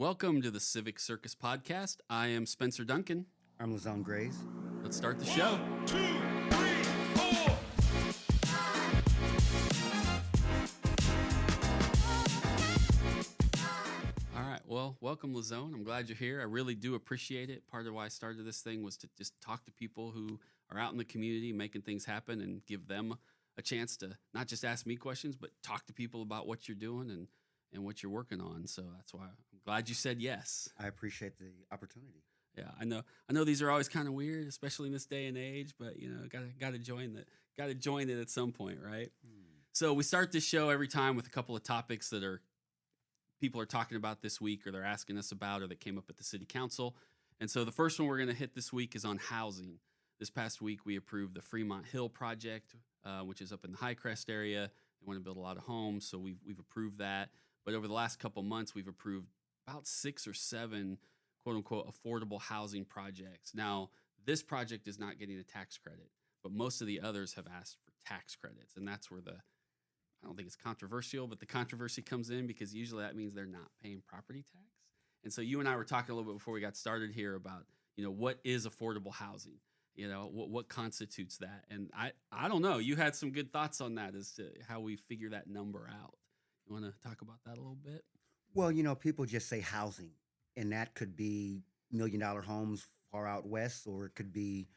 Welcome to the Civic Circus podcast. I am Spencer Duncan. I'm Lazone Grays. Let's start the show. 1, 2, 3, 4. All right. Well, welcome, Lazone. I'm glad you're here. I really do appreciate it. Part of why I started this thing was to just talk to people who are out in the community making things happen and give them a chance to not just ask me questions, but talk to people about what you're doing and what you're working on. So that's why I'm glad you said yes. I appreciate the opportunity. Yeah, I know these are always kind of weird, especially in this day and age, but you know, gotta join it at some point, right? So we start this show every time with a couple of topics that people are talking about this week, or they're asking us about, or that came up at the city council. And so the first one we're going to hit this week is on housing. This past week we approved the Fremont Hill project, which is up in the High Crest area. They want to build a lot of homes, so we've approved that. But over the last couple months, we've approved about 6 or 7 quote-unquote affordable housing projects. Now, this project is not getting a tax credit, but most of the others have asked for tax credits. And that's where I don't think it's controversial, but the controversy comes in because usually that means they're not paying property tax. And so you and I were talking a little bit before we got started here about, you know, what is affordable housing? You know, what constitutes that? And I don't know. You had some good thoughts on that as to how we figure that number out. You want to talk about that a little bit? Well, you know, people just say housing, and that could be $1 million homes far out west, or it could be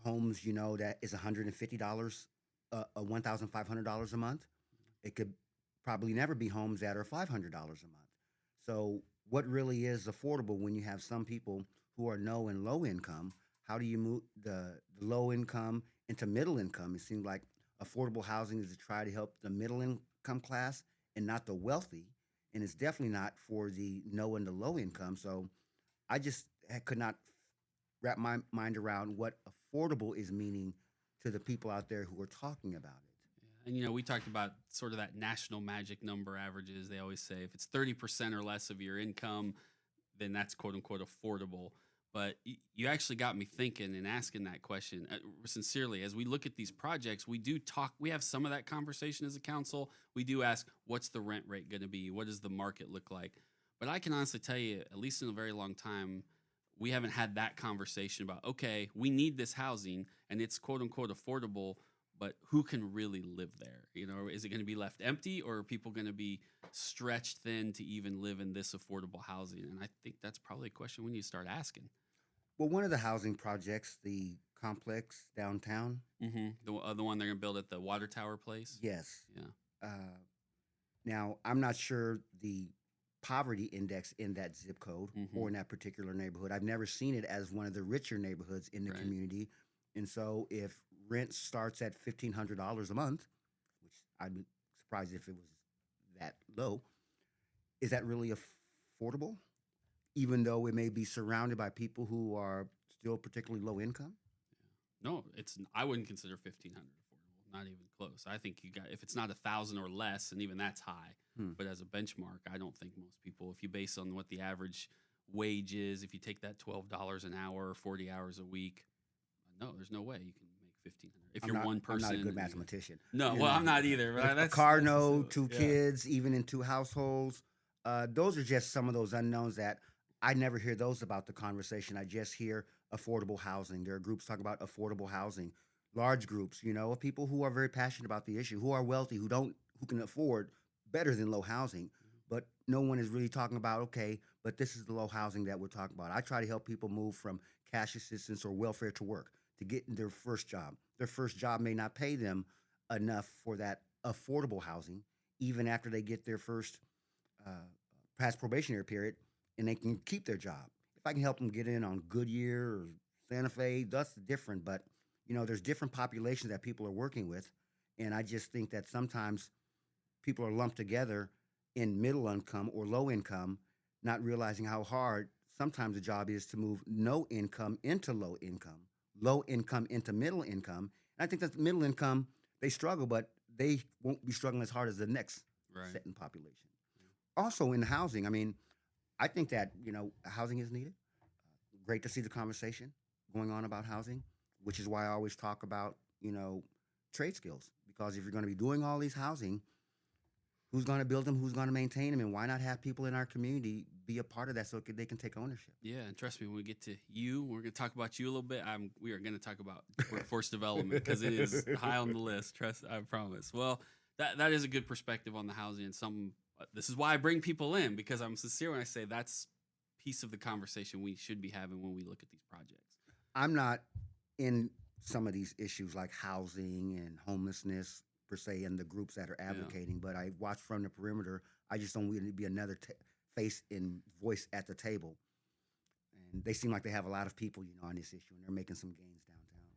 homes, you know, that is $150, $1,500 a month. It could probably never be homes that are $500 a month. So what really is affordable when you have some people who are no and low income? How do you move the low income into middle income? It seems like affordable housing is to try to help the middle income class and not the wealthy. And it's definitely not for the no and the low income. So I just could not wrap my mind around what affordable is meaning to the people out there who are talking about it. Yeah. And, you know, we talked about sort of that national magic number averages. They always say if it's 30% or less of your income, then that's quote unquote affordable. But you actually got me thinking and asking that question sincerely. As we look at these projects, we have some of that conversation as a council. We do ask, what's the rent rate going to be? What does the market look like? But I can honestly tell you, at least in a very long time, we haven't had that conversation about, okay, we need this housing and it's quote unquote affordable, but who can really live there? You know, is it going to be left empty, or are people going to be stretched thin to even live in this affordable housing? And I think that's probably a question we need to start asking. Well, one of the housing projects, the complex downtown. Mm-hmm. The one they're going to build at the water tower place? Yes. Yeah. Now, I'm not sure the poverty index in that zip code or in that particular neighborhood. I've never seen it as one of the richer neighborhoods in the community. And so if rent starts at $1,500 a month, which I'd be surprised if it was that low, is that really affordable? Even though it may be surrounded by people who are still particularly low income? No, I wouldn't consider $1,500 affordable, not even close. I think if it's not $1,000 or less, and even that's high, but as a benchmark, I don't think most people, if you base on what the average wage is, if you take that $12 an hour or 40 hours a week, no, there's no way you can make $1,500. If you're one person. I'm not a good mathematician. No, well, I'm not either. Right? A car note, 2 kids, even in 2 households. Those are just some of those unknowns that I never hear those about the conversation. I just hear affordable housing. There are groups talking about affordable housing, large groups, you know, of people who are very passionate about the issue, who are wealthy, who can afford better than low housing. But no one is really talking about, okay, but this is the low housing that we're talking about. I try to help people move from cash assistance or welfare to work to get in their first job. Their first job may not pay them enough for that affordable housing, even after they get their first past probationary period, and they can keep their job. If I can help them get in on Goodyear or Santa Fe, that's different. But, you know, there's different populations that people are working with. And I just think that sometimes people are lumped together in middle income or low income, not realizing how hard sometimes the job is to move no income into low income into middle income. And I think that middle income, they struggle, but they won't be struggling as hard as the next set in population. Yeah. Also in housing, I mean, I think that, you know, housing is needed. Great to see the conversation going on about housing, which is why I always talk about, you know, trade skills. Because if you're going to be doing all these housing, Who's going to build them? Who's going to maintain them? And why not have people in our community be a part of that so they can take ownership? Yeah, and trust me, when we get to you, we're going to talk about you a little bit. We are going to talk about workforce development because it is high on the list. Trust, I promise. Well, that is a good perspective on the housing, and this is why I bring people in, because I'm sincere when I say that's piece of the conversation we should be having when we look at these projects. I'm not in some of these issues like housing and homelessness per se, and the groups that are advocating, but I watch from the perimeter. I just don't want to be another face and voice at the table. And they seem like they have a lot of people, on this issue, and they're making some gains downtown.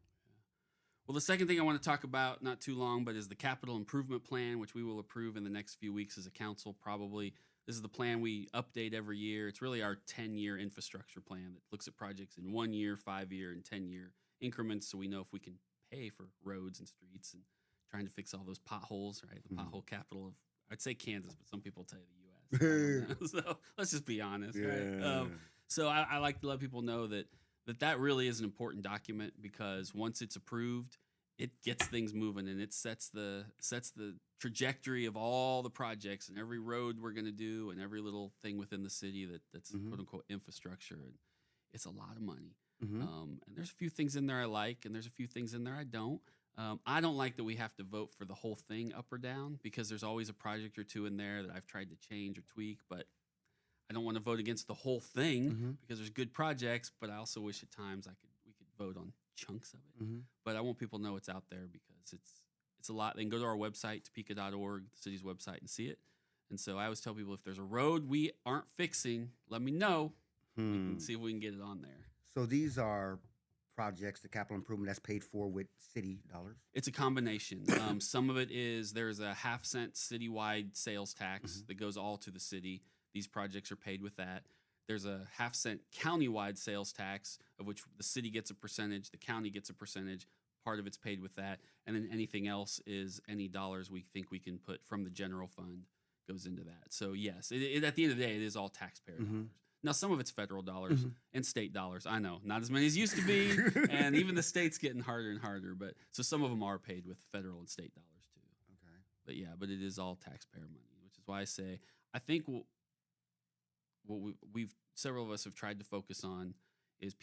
Well, the second thing I want to talk about, not too long, but is the capital improvement plan, which we will approve in the next few weeks as a council. Probably this is the plan we update every year. It's really our 10-year infrastructure plan that looks at projects in 1 year, 5 year, and 10-year increments, so we know if we can pay for roads and streets and trying to fix all those potholes, right? The pothole capital of, I'd say Kansas, but some people tell you the U.S. So let's just be honest, right? So I like to let people know that really is an important document, because once it's approved, it gets things moving, and it sets the trajectory of all the projects and every road we're going to do and every little thing within the city that's quote unquote infrastructure. And it's a lot of money. And there's a few things in there I like, and there's a few things in there I don't. I don't like that we have to vote for the whole thing up or down, because there's always a project or two in there that I've tried to change or tweak, but I don't want to vote against the whole thing because there's good projects, but I also wish at times we could vote on chunks of it. But I want people to know it's out there, because it's a lot. They can go to our website, topeka.org, the city's website, and see it. And so I always tell people, if there's a road we aren't fixing, let me know. We can see if we can get it on there. So these are projects, the capital improvement, that's paid for with city dollars? It's a combination. Some of it is there's a 50-cent citywide sales tax that goes all to the city. These projects are paid with that. There's a 50-cent countywide sales tax, of which the city gets a percentage, the county gets a percentage. Part of it's paid with that. And then anything else is any dollars we think we can put from the general fund goes into that. So yes, at the end of the day, it is all taxpayer dollars. Now, some of it's federal dollars and state dollars. I know, not as many as used to be, and even the state's getting harder and harder. But so some of them are paid with federal and state dollars too. Okay. But it is all taxpayer money, which is why I say I think what we've several of us have tried to focus on is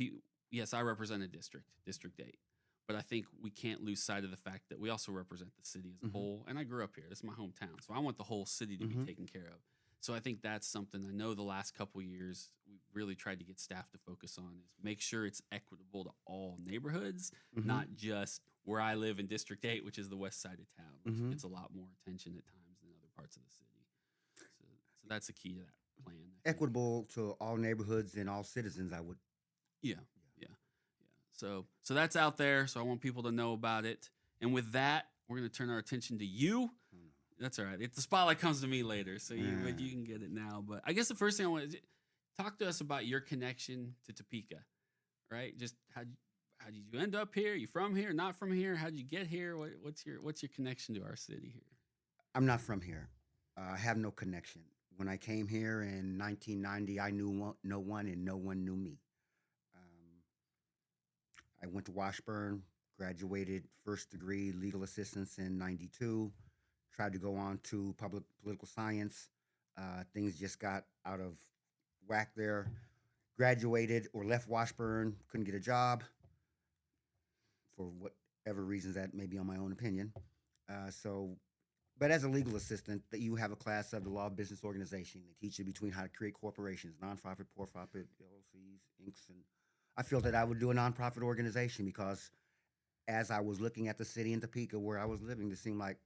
yes, I represent a district, District 8, but I think we can't lose sight of the fact that we also represent the city as a whole. And I grew up here; this is my hometown, so I want the whole city to be taken care of. So I think that's something I know the last couple of years we've really tried to get staff to focus on, is make sure it's equitable to all neighborhoods, not just where I live in District 8, which is the west side of town, which gets a lot more attention at times than other parts of the city. So that's the key to that plan. Equitable to all neighborhoods and all citizens, I would. Yeah. So that's out there. So I want people to know about it. And with that, we're going to turn our attention to you. That's all right. If the spotlight comes to me later, so you can get it now. But I guess the first thing I want to talk to us about your connection to Topeka, right? Just how did you end up here? You from here? Not from here? How did you get here? What's your connection to our city here? I'm not from here. I have no connection. When I came here in 1990, I knew no one, and no one knew me. I went to Washburn, graduated first degree legal assistance in 92. Tried to go on to political science. Things just got out of whack there. Graduated or left Washburn, couldn't get a job for whatever reasons, that may be on my own opinion. But as a legal assistant, that you have a class of the law of business organization. They teach you between how to create corporations, nonprofit, for-profit, LLCs, Incs. And I feel that I would do a nonprofit organization, because as I was looking at the city in Topeka where I was living, it seemed like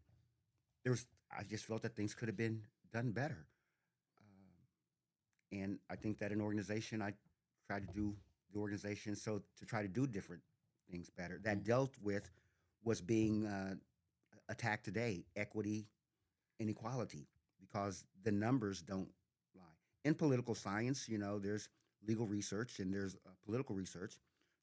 I just felt that things could have been done better. And I think that an organization, I tried to do the organization to try to do different things better. That dealt with what's being attacked today, equity and equality, because the numbers don't lie. In political science, there's legal research and there's political research.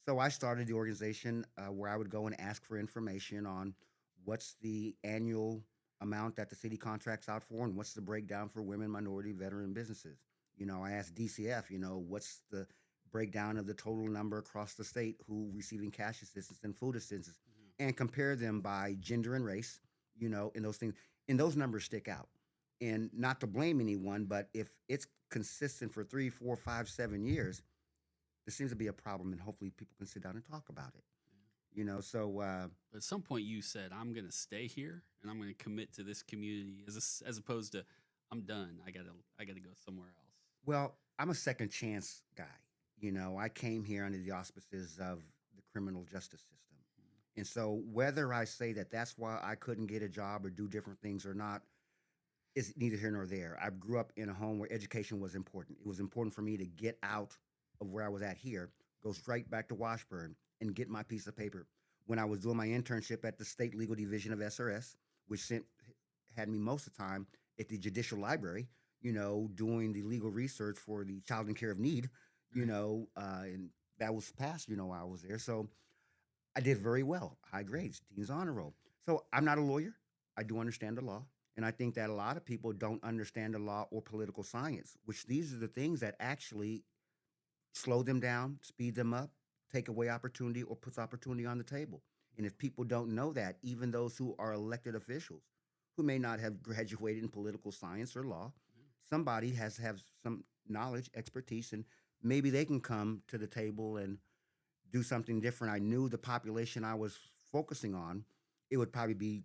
So I started the organization where I would go and ask for information on what's the annual amount that the city contracts out for, and what's the breakdown for women, minority, veteran businesses. I asked DCF, what's the breakdown of the total number across the state who receiving cash assistance and food assistance, and compare them by gender and race, and those things. And those numbers stick out. And not to blame anyone, but if it's consistent for 3, 4, 5, 7 years, there seems to be a problem, and hopefully people can sit down and talk about it. So But at some point, you said, "I'm going to stay here and I'm going to commit to this community," as opposed to, "I'm done. I gotta go somewhere else." well, I'm a second chance guy. I came here under the auspices of the criminal justice system. And so whether I say that that's why I couldn't get a job or do different things or not is neither here nor there. I grew up in a home where education was important. It was important for me to get out of where I was at here, go straight back to Washburn and get my piece of paper. When I was doing my internship at the State Legal Division of SRS, which had me most of the time at the Judicial Library, doing the legal research for the child in care of need, and that was passed, while I was there. So I did very well, high grades, Dean's Honor Roll. So I'm not a lawyer. I do understand the law. And I think that a lot of people don't understand the law or political science, which these are the things that actually slow them down, speed them up, take away opportunity, or puts opportunity on the table. And if people don't know that, even those who are elected officials, who may not have graduated in political science or law, somebody has to have some knowledge, expertise, and maybe they can come to the table and do something different. I knew the population I was focusing on, it would probably be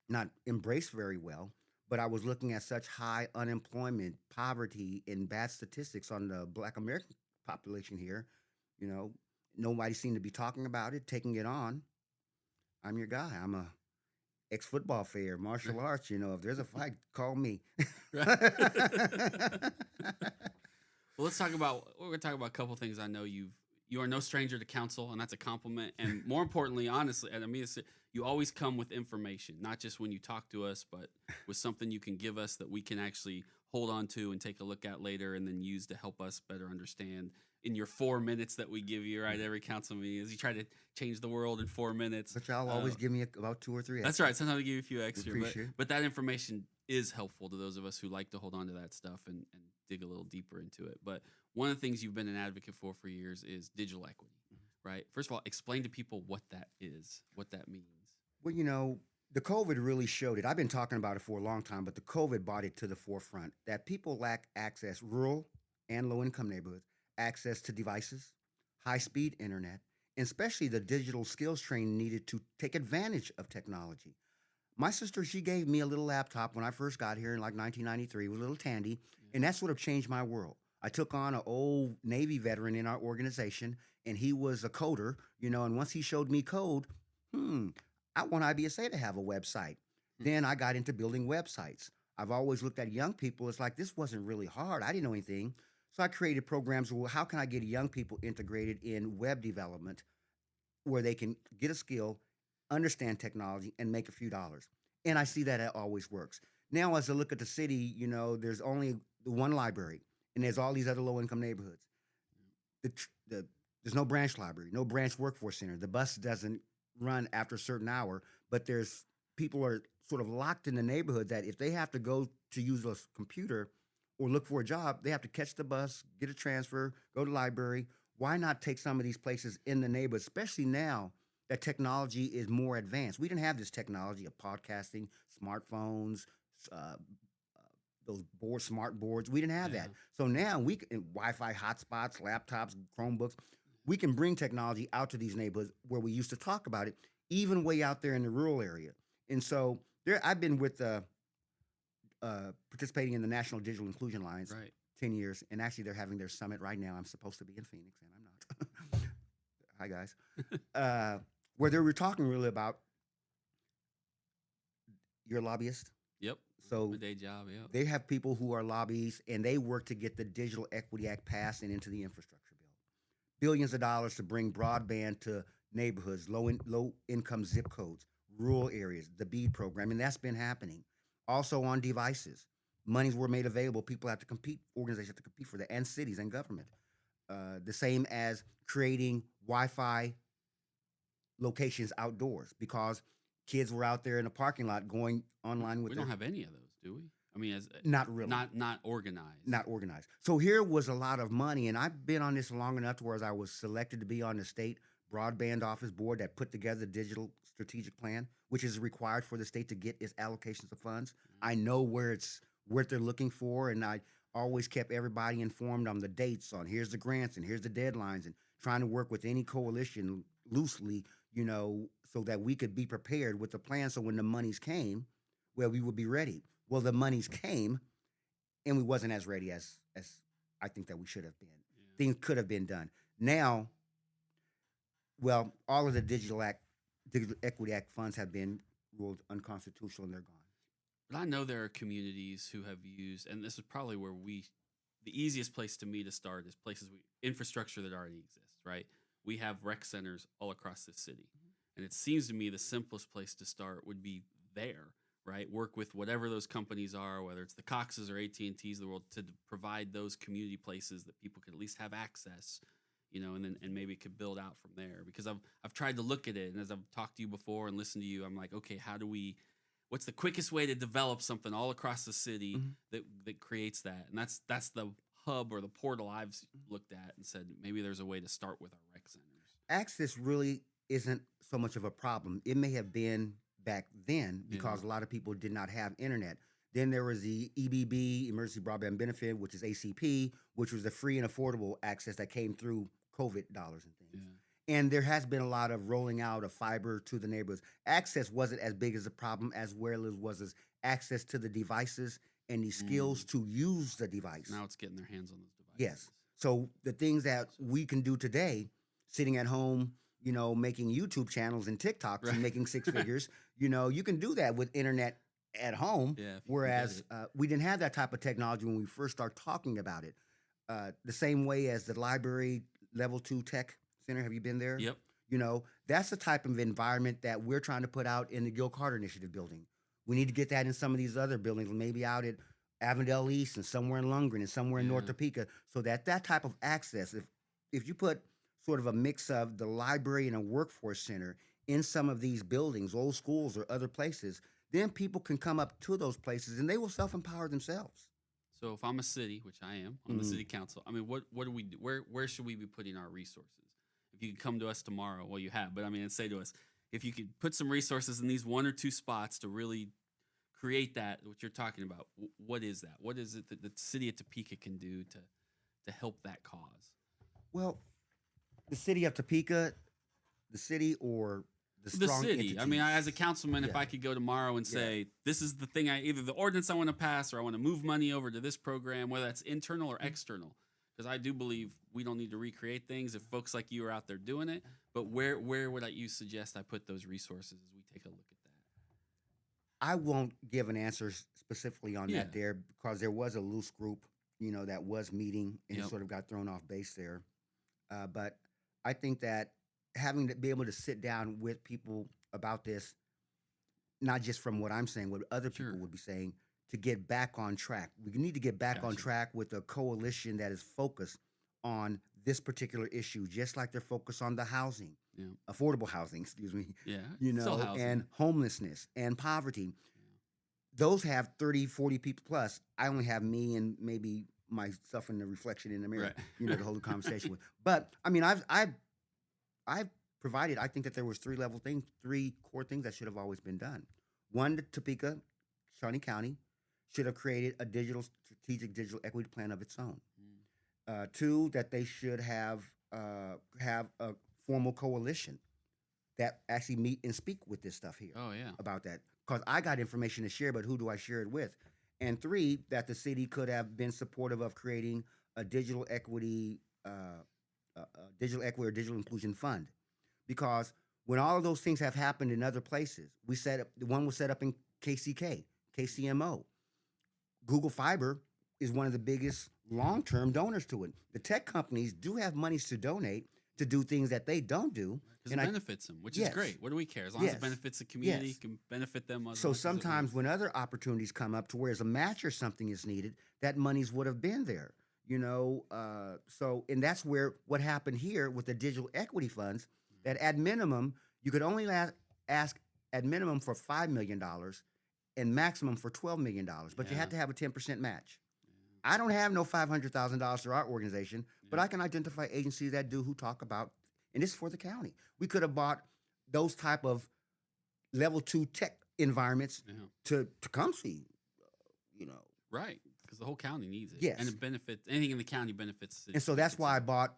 not embraced very well, but I was looking at such high unemployment, poverty, and bad statistics on the Black American population here. Nobody seemed to be talking about it, taking it on. I'm your guy. I'm a ex-football player, martial arts. If there's a fight, call me. Right. Well, we're going to talk about a couple things. I know you are no stranger to counsel, and that's a compliment. And more importantly, honestly, and I mean, you always come with information, not just when you talk to us, but with something you can give us that we can actually hold on to and take a look at later and then use to help us better understand in your 4 minutes that we give you, right? Every council meeting is you try to change the world in 4 minutes. But y'all always give me about 2 or 3 That's right. Sometimes we give you a few extra. Appreciate it. But that information is helpful to those of us who like to hold on to that stuff and dig a little deeper into it. But one of the things you've been an advocate for years is digital equity, right? First of all, explain to people what that is, what that means. Well, the COVID really showed it. I've been talking about it for a long time, but the COVID brought it to the forefront that people lack access, rural and low-income neighborhoods, access to devices, high-speed internet, and especially the digital skills training needed to take advantage of technology. My sister, she gave me a little laptop when I first got here in like 1993, with a little Tandy, and that sort of changed my world. I took on an old Navy veteran in our organization, and he was a coder, and once he showed me code, I want IBSA to have a website. Then I got into building websites. I've always looked at young people. It's like, this wasn't really hard. I didn't know anything. So I created programs where how can I get young people integrated in web development where they can get a skill, understand technology, and make a few dollars. And I see that it always works. Now, as I look at the city, there's only the one library, and there's all these other low-income neighborhoods. There's no branch library, no branch workforce center. The bus doesn't run after a certain hour, but people are sort of locked in the neighborhood that if they have to go to use a computer or look for a job, they have to catch the bus, get a transfer, go to the library. Why not take some of these places in the neighborhood, especially now that technology is more advanced? We didn't have this technology of podcasting, smartphones, those smart boards. We didn't have that. So now we can, Wi-Fi hotspots, laptops, Chromebooks, we can bring technology out to these neighborhoods where we used to talk about it, even way out there in the rural area. And so I've been with participating in the National Digital Inclusion Alliance 10 years, and actually they're having their summit right now. I'm supposed to be in Phoenix, and I'm not. Hi, guys. Where they were talking really about you're a lobbyist. Yep. So my day job, yeah. They have people who are lobbyists, and they work to get the Digital Equity Act passed and into the infrastructure bill. Billions of dollars to bring broadband to neighborhoods, low-income zip codes, rural areas, the BEAD program, and that's been happening. Also on devices. Monies were made available. People have to compete, organizations have to compete for that, and cities and government. The same as creating Wi-Fi locations outdoors because kids were out there in the parking lot going online with We don't have any of those, do we? I mean, not really. Not organized. Not organized. So here was a lot of money, and I've been on this long enough to where I was selected to be on the state broadband office board that put together the digital strategic plan, which is required for the state to get its allocations of funds. I know what they're looking for, and I always kept everybody informed on the dates, on here's the grants and here's the deadlines, and trying to work with any coalition loosely, so that we could be prepared with the plan. So when the monies came, well, we would be ready. Well, the monies came, and we wasn't as ready as I think that we should have been. Yeah. Things could have been done. Now, well, all of the Digital Equity Act funds have been ruled unconstitutional, and they're gone. But I know there are communities who have used, and this is probably where the easiest place to me to start is infrastructure that already exists, right? We have rec centers all across the city. And it seems to me the simplest place to start would be there, right? Work with whatever those companies are, whether it's the Coxes or AT&Ts of the world, to provide those community places that people could at least have access, and maybe could build out from there. Because I've tried to look at it, and as I've talked to you before and listened to you, I'm like, okay, what's the quickest way to develop something all across the city that creates that? And that's the hub or the portal I've looked at and said, maybe there's a way to start with our rec centers. Access really isn't so much of a problem. It may have been back then because a lot of people did not have internet. Then there was the EBB, Emergency Broadband Benefit, which is ACP, which was the free and affordable access that came through COVID dollars and things. Yeah. And there has been a lot of rolling out of fiber to the neighborhoods. Access wasn't as big as a problem as well as access to the devices and the skills to use the device. Now it's getting their hands on those devices. Yes. So the things that we can do today, sitting at home, making YouTube channels and TikToks and making six figures, you can do that with internet at home. Yeah, whereas we didn't have that type of technology when we first started talking about it. The same way as the library level 2 tech center. Have you been there? Yep. That's the type of environment that we're trying to put out in the Gil Carter Initiative building. We need to get that in some of these other buildings, maybe out at Avondale East and somewhere in Lundgren and somewhere in North Topeka, so that type of access, if you put sort of a mix of the library and a workforce center in some of these buildings, old schools or other places, then people can come up to those places and they will self-empower themselves. So if I'm a city, which I am, on the city council, I mean, what do we do? Where should we be putting our resources? If you could come to us tomorrow, well, you have, but and say to us, if you could put some resources in these one or two spots to really create that, what you're talking about, what is that? What is it that the city of Topeka can do to help that cause? Well, the city of Topeka, the city or the strong city. entities. As a councilman, if I could go tomorrow and say, this is the thing, either the ordinance I want to pass or I want to move money over to this program, whether that's internal or external. Because I do believe we don't need to recreate things if folks like you are out there doing it. But where would you suggest I put those resources as we take a look at that? I won't give an answer specifically on that there because there was a loose group, that was meeting and it sort of got thrown off base there. But I think that having to be able to sit down with people about this, not just from what I'm saying, what other people would be saying, to get back on track. We need to get back on track with a coalition that is focused on this particular issue, just like they're focused on the housing, affordable housing, excuse me, and homelessness and poverty. Those have 30, 40 people plus. I only have me and maybe myself in the reflection in the mirror, to hold a conversation with. But I've provided, I think that there was three core things that should have always been done. One, the Topeka, Shawnee County should have created a strategic digital equity plan of its own. Two, that they should have a formal coalition that actually meet and speak with this stuff here. About that. Because I got information to share, but who do I share it with? And three, that the city could have been supportive of creating a digital equity or digital inclusion fund. Because when all of those things have happened in other places, one was set up in KCMO. Google Fiber is one of the biggest long-term donors to it. The tech companies do have monies to donate to do things that they don't do. Because it benefits them, which is great. What do we care? As long as it benefits the community, it can benefit them. So sometimes when other opportunities come up to where as a match or something is needed, that monies would have been there. And that's where what happened here with the digital equity funds, that at minimum, you could only ask at minimum for $5 million and maximum for $12 million, but you had to have a 10% match. I don't have no $500,000 for our organization, but I can identify agencies that do who talk about and this is for the county. We could have bought those type of level 2 tech environments Yeah. to come see, you know. Right. Because the whole county needs it. Yes. And it benefits, anything in the county benefits. the city. And so that's why I bought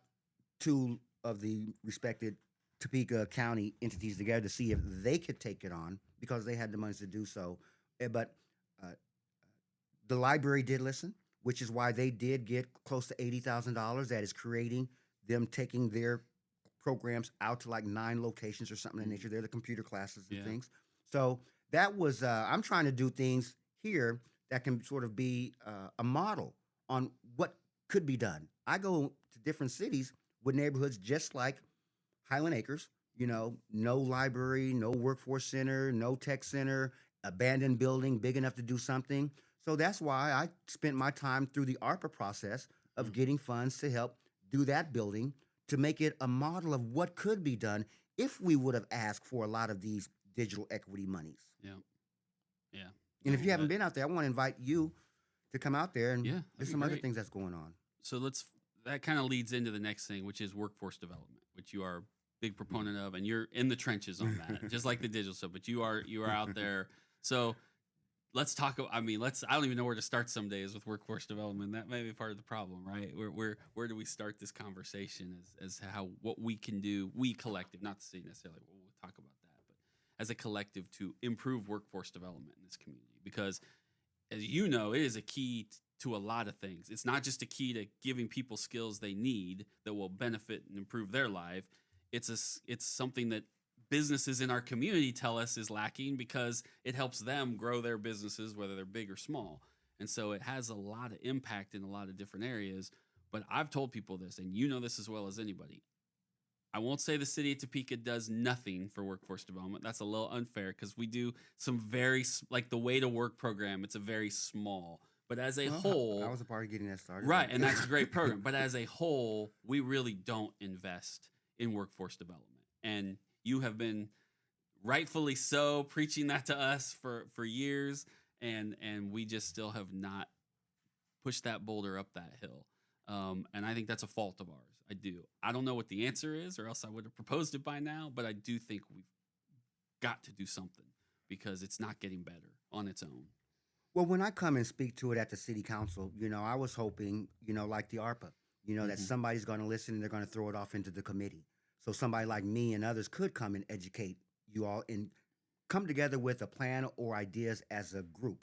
2 of the respected Topeka County entities together to see if they could take it on because they had the money to do so. But uh, the library did listen, which is why they did get close to $80,000. That is creating them taking their programs out to like 9 locations or something in nature. They're the computer classes and Yeah. things. So that was I'm trying to do things here that can sort of be a model on what could be done. I go to different cities with neighborhoods just like Highland Acres, you know, no library, no workforce center, no tech center, abandoned building big enough to do something. So that's why I spent my time through the ARPA process of getting funds to help do that building to make it a model of what could be done if we would have asked for a lot of these digital equity monies. Yeah. Yeah. And if No, you haven't that- been out there, I want to invite you to come out there and Yeah, that'd there's be some other great. things that's going on. So that kind of leads into the next thing, which is workforce development, which you are a big proponent of, and you're in the trenches on that, just like the digital stuff. But you are out there. So let's talk. I mean, I don't even know where to start some days with workforce development. That may be part of the problem, right? Where do we start this conversation as how what we can do, we collective, not the city necessarily. We'll talk about that, but as a collective to improve workforce development in this community, because as you know, it is a key to a lot of things. It's not just a key to giving people skills they need that will benefit and improve their life. It's something that businesses in our community tell us is lacking because it helps them grow their businesses, whether they're big or small. And so it has a lot of impact in a lot of different areas. But I've told people this, and you know this as well as anybody. I won't say the city of Topeka does nothing for workforce development. That's a little unfair because we do some like the Way to Work program. It's a very small, but as a Well, whole, I was a part of getting that started. right, and that's a great program. But as a whole, we really don't invest in workforce development. And you have been rightfully so preaching that to us for years, and we just still have not pushed that boulder up that hill. And I think that's a fault of ours. I do. I don't know what the answer is, or else I would have proposed it by now. But I do think we've got to do something because it's not getting better on its own. Well, when I come and speak to it at the city council, you know, I was hoping, you know, like the ARPA, you know, that somebody's going to listen and they're going to throw it off into the committee. So somebody like me and others could come and educate you all and come together with a plan or ideas as a group.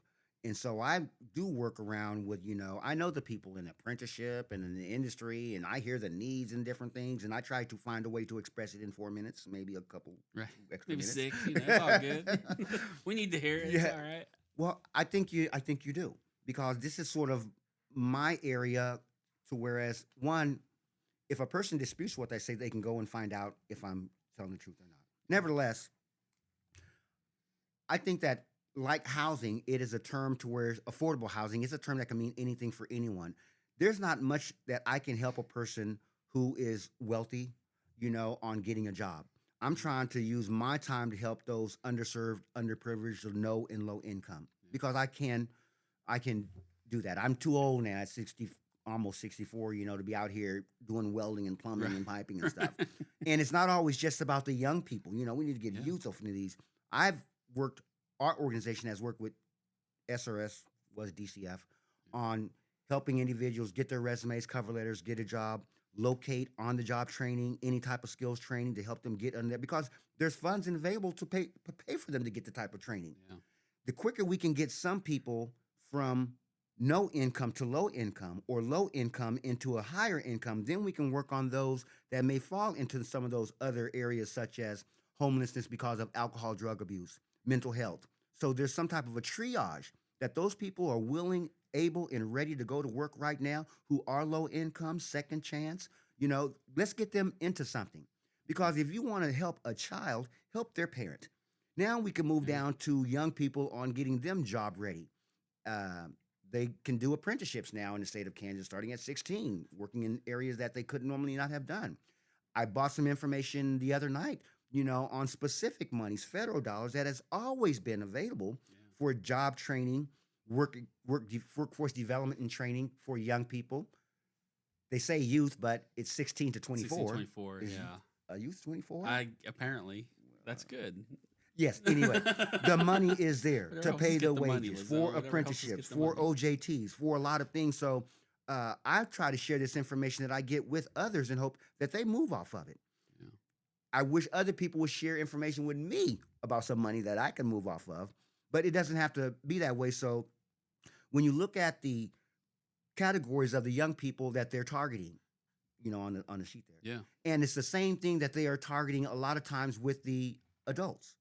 And so I do work around with, you know, I know the people in apprenticeship and in the industry, and I hear the needs and different things, and I try to find a way to express it in 4 minutes, maybe a couple Right. extra Maybe minutes. 6. You know, it's all good. We need to hear it. It's Yeah. all right. Well, I think you do, because this is sort of my area. To whereas one, if a person disputes what they say, they can go and find out if I'm telling the truth or not. Nevertheless, I think that like housing, it is a term to where affordable housing is a term that can mean anything for anyone. There's not much that I can help a person who is wealthy, you know, on getting a job. I'm trying to use my time to help those underserved, underprivileged, or no and low income, because I can do that. I'm too old now at 60, almost 64, you know, to be out here doing welding and plumbing Right. and piping and stuff. And it's not always just about the young people. You know, we need to get Yeah. youth off into these. Our organization has worked with SRS, was DCF, on helping individuals get their resumes, cover letters, get a job, locate on-the-job training, any type of skills training to help them get under there, because there's funds available to pay for them to get the type of training. Yeah. The quicker we can get some people from no income to low income, or low income into a higher income, then we can work on those that may fall into some of those other areas, such as homelessness because of alcohol, drug abuse, mental health. So there's some type of a triage that those people are willing, able, and ready to go to work right now who are low income, second chance. You know, let's get them into something. Because if you want to help a child, help their parent. Now we can move down to young people on getting them job ready. They can do apprenticeships now in the state of Kansas starting at 16, working in areas that they could normally not have done. I bought some information the other night, you know, on specific monies, federal dollars, that has always been available for job training, workforce development and training for young people. They say youth, but it's 16 to 24. 16, 24, is yeah. youth 24? Apparently that's good. Yes. Anyway, the money is there Whatever to helps pay us the get the money, wages Lazone. for Whatever helps us apprenticeships, get the for money. OJTs, for a lot of things. So I try to share this information that I get with others and hope that they move off of it. Yeah. I wish other people would share information with me about some money that I can move off of, but it doesn't have to be that way. So when you look at the categories of the young people that they're targeting, on the sheet there, Yeah. and it's the same thing that they are targeting a lot of times with the adults,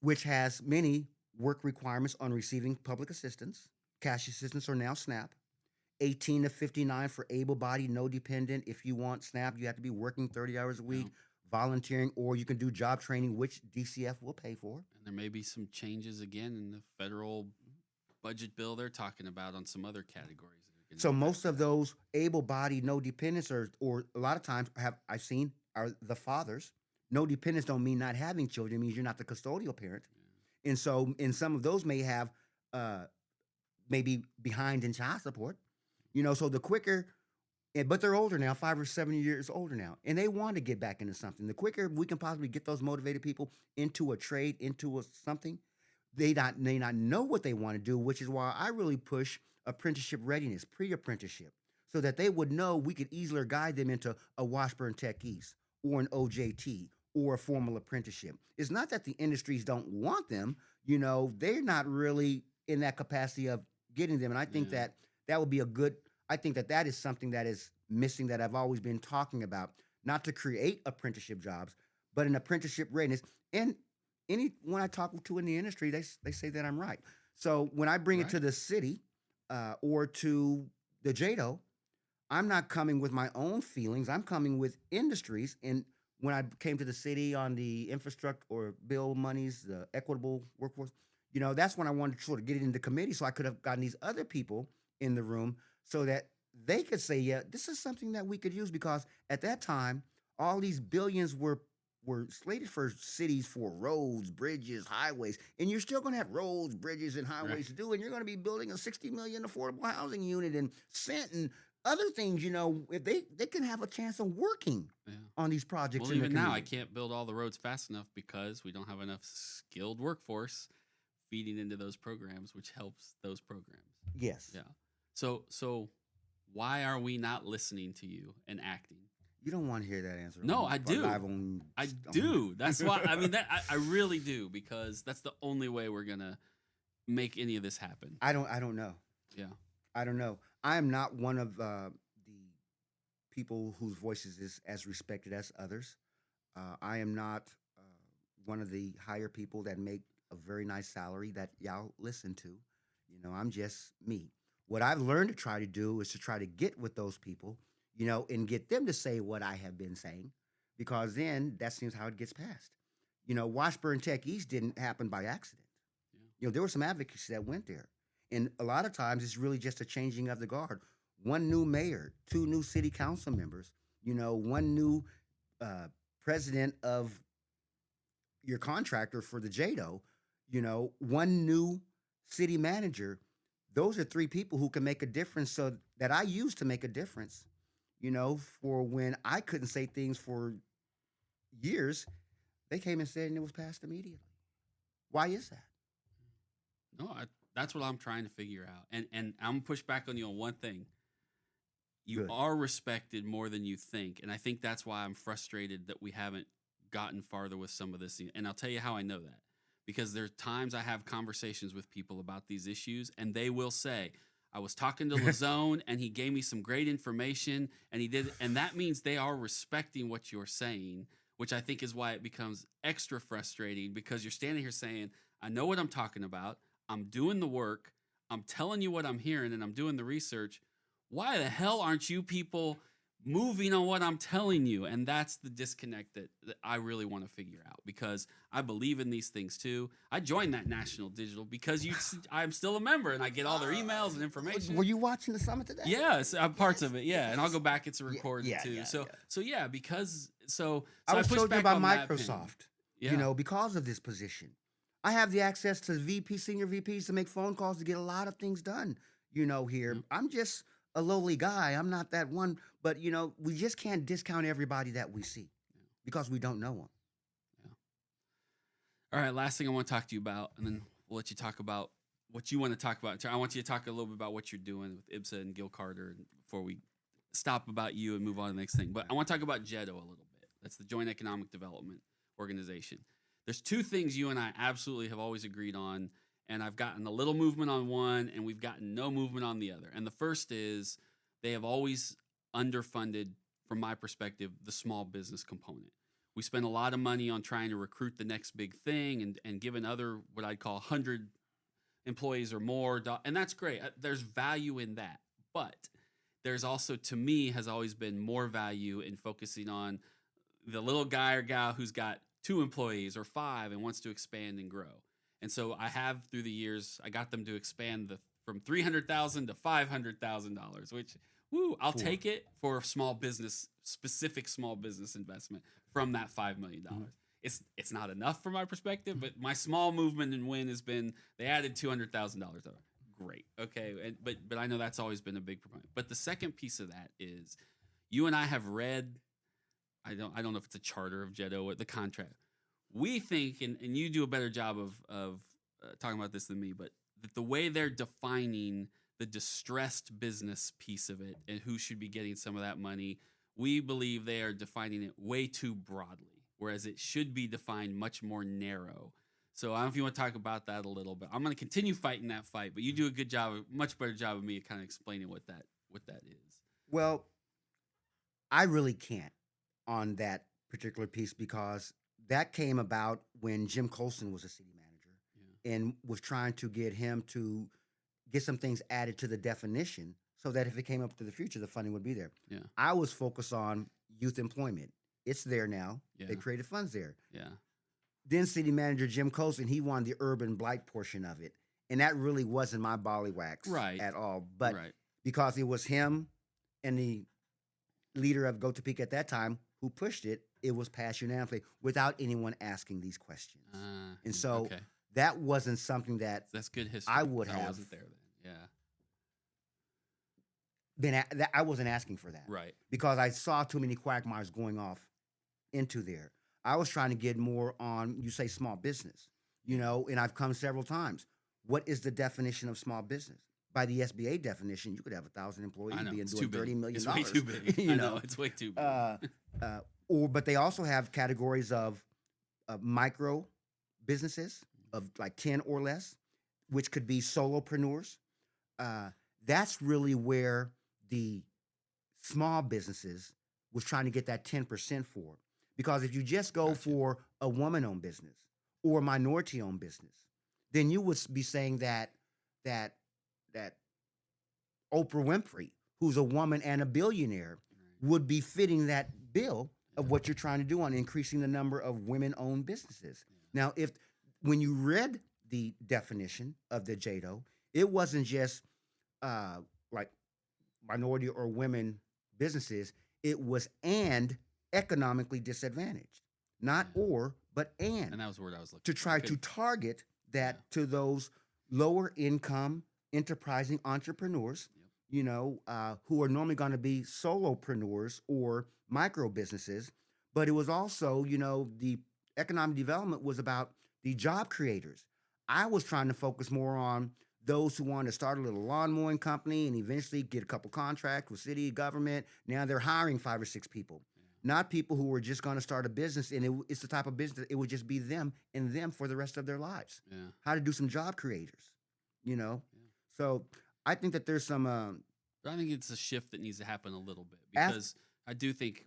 which has many work requirements on receiving public assistance, cash assistance, or now SNAP. 18 to 59 for able-bodied, no dependent. If you want SNAP, you have to be working 30 hours a week, Yeah. volunteering, or you can do job training, which DCF will pay for. And there may be some changes again in the federal budget bill they're talking about on some other categories. That are So gonna most impact of that. those able-bodied, no dependents, or a lot of times I've seen are the fathers. No dependents don't mean not having children; it means you're not the custodial parent. And so, in some of those may have maybe behind in child support. So the quicker, but they're older now, 5 or 7 years older now, and they want to get back into something. The quicker we can possibly get those motivated people into a trade, into something, they may not know what they want to do, which is why I really push apprenticeship readiness, pre-apprenticeship, so that they would know we could easily guide them into a Washburn Tech East or an OJT or a formal apprenticeship. It's not that the industries don't want them, they're not really in that capacity of getting them. And I think Yeah. that would be I think that is something that is missing that I've always been talking about, not to create apprenticeship jobs, but an apprenticeship readiness. And when I talk to in the industry, they say that I'm right. So when I bring it to Right. the city or to the JADO, I'm not coming with my own feelings. I'm coming with industries. And when I came to the city on the infrastructure or bill monies, the equitable workforce, that's when I wanted to sort of get it into committee so I could have gotten these other people in the room so that they could say, yeah, this is something that we could use, because at that time, all these billions were slated for cities for roads, bridges, highways, and you're still going to have roads, bridges, and highways Right. to do, and you're going to be building a 60 million affordable housing unit and cent and other things. If they can have a chance of working Yeah. on these projects. Well, in the even now, I community. can't build all the roads fast enough because we don't have enough skilled workforce feeding into those programs, which helps those programs. Yes, Yeah. So why are we not listening to you and acting? you don't want to hear that answer. No, on- I on do. live on- I on- do. That's why. I mean, I really do, because that's the only way we're gonna make any of this happen. I don't know. Yeah. I don't know. I am not one of the people whose voices is as respected as others. I am not one of the higher people that make a very nice salary that y'all listen to. I'm just me. What I've learned to try to do is to try to get with those people, and get them to say what I have been saying, because then that seems how it gets passed. Washburn Tech East didn't happen by accident. Yeah. There were some advocacy that went there. And a lot of times it's really just a changing of the guard. One new mayor, 2 new city council members, one new president of your contractor for the JADO, one new city manager. Those are 3 people who can make a difference, so that I use to make a difference, for when I couldn't say things for years, they came and said, and it was passed immediately. Why is that? No, that's what I'm trying to figure out. And I'm gonna push back on you on one thing. You Good. are respected more than you think, and I think that's why I'm frustrated that we haven't gotten farther with some of this. And I'll tell you how I know that. Because there's times I have conversations with people about these issues, and they will say, I was talking to Lazone and he gave me some great information, and that means they are respecting what you're saying, which I think is why it becomes extra frustrating, because you're standing here saying, I know what I'm talking about, I'm doing the work, I'm telling you what I'm hearing, and I'm doing the research. Why the hell aren't you people moving on what I'm telling you? And that's the disconnect that I really want to figure out, because I believe in these things too. I joined that National Digital because I'm still a member and I get all their emails and information. Were you watching the summit today? Yes, parts of it, yeah. And I'll go back, it's a recording yeah, too. yeah, so yeah. so yeah, because so I was push told you back about on that opinion. Microsoft, Yeah. because of this position. I have the access to senior VPs to make phone calls to get a lot of things done, here. Yep. I'm just a lowly guy. I'm not that one, but, we just can't discount everybody that we see. because we don't know them. All right, last thing I want to talk to you about, and then we'll let you talk about what you want to talk about. I want you to talk a little bit about what you're doing with IBSA and Gil Carter before we stop about you and move on to the next thing. But I want to talk about JEDO a little bit. That's the Joint Economic Development Organization. There's two things you and I absolutely have always agreed on, and I've gotten a little movement on one, and we've gotten no movement on the other. And the first is they have always underfunded, from my perspective, the small business component. We spend a lot of money on trying to recruit the next big thing and given other what I'd call 100 employees or more, and that's great. There's value in that. But there's also, to me, has always been more value in focusing on the little guy or gal who's got 2 employees or 5 and wants to expand and grow. And so I have, through the years, I got them to expand from $300,000 to $500,000, which, I'll take it for a specific small business investment from that $5 million. Mm-hmm. It's not enough from my perspective, but my small movement and win has been they added $200,000. Great, okay, but I know that's always been a big proponent. But the second piece of that is you and I have read. I don't know if it's a charter of JEDO or the contract. We think, and you do a better job of talking about this than me, but that the way they're defining the distressed business piece of it and who should be getting some of that money, we believe they are defining it way too broadly, whereas it should be defined much more narrow. So I don't know if you want to talk about that a little bit. I'm going to continue fighting that fight, but you do a good job, much better job of me kind of explaining what that is. Well, I really can't on that particular piece because that came about when Jim Colson was a city manager and was trying to get him to get some things added to the definition so that if it came up to the future, the funding would be there. Yeah. I was focused on youth employment. It's there now. Yeah. They created funds there. Yeah. Then city manager Jim Colson, he wanted the urban blight portion of it. And that really wasn't my ballywax at all. But because it was him and the leader of Go Topeka at that time who pushed it, it was passed unanimously without anyone asking these questions. And so that wasn't something that's good history. I would have. I wasn't there then. I wasn't asking for that. Right. Because I saw too many quagmires going off into there. I was trying to get more on, you say small business, and I've come several times. What is the definition of small business? By the SBA definition, you could have 1,000 employees and doing $30 million. It's way too big. I know, it's way too big. But they also have categories of micro businesses of like 10 or less, which could be solopreneurs. That's really where the small businesses was trying to get that 10% for. Because if you just go for a woman-owned business or a minority-owned business, then you would be saying that Oprah Winfrey, who's a woman and a billionaire, would be fitting that bill of what you're trying to do on increasing the number of women-owned businesses. Now, when you read the definition of the JEDO, it wasn't just like minority or women businesses. It was and economically disadvantaged, not or, but and. And that was the word I was looking to try to target that to those lower income enterprising entrepreneurs, who are normally going to be solopreneurs or micro businesses. But it was also, the economic development was about the job creators. I was trying to focus more on those who wanted to start a little lawn mowing company and eventually get a couple contracts with city government. Now they're hiring 5 or 6 people, not people who were just going to start a business. And it's the type of business, it would just be them and them for the rest of their lives. Yeah. How to do some job creators, So I think that there's some... but I think it's a shift that needs to happen a little bit because I do think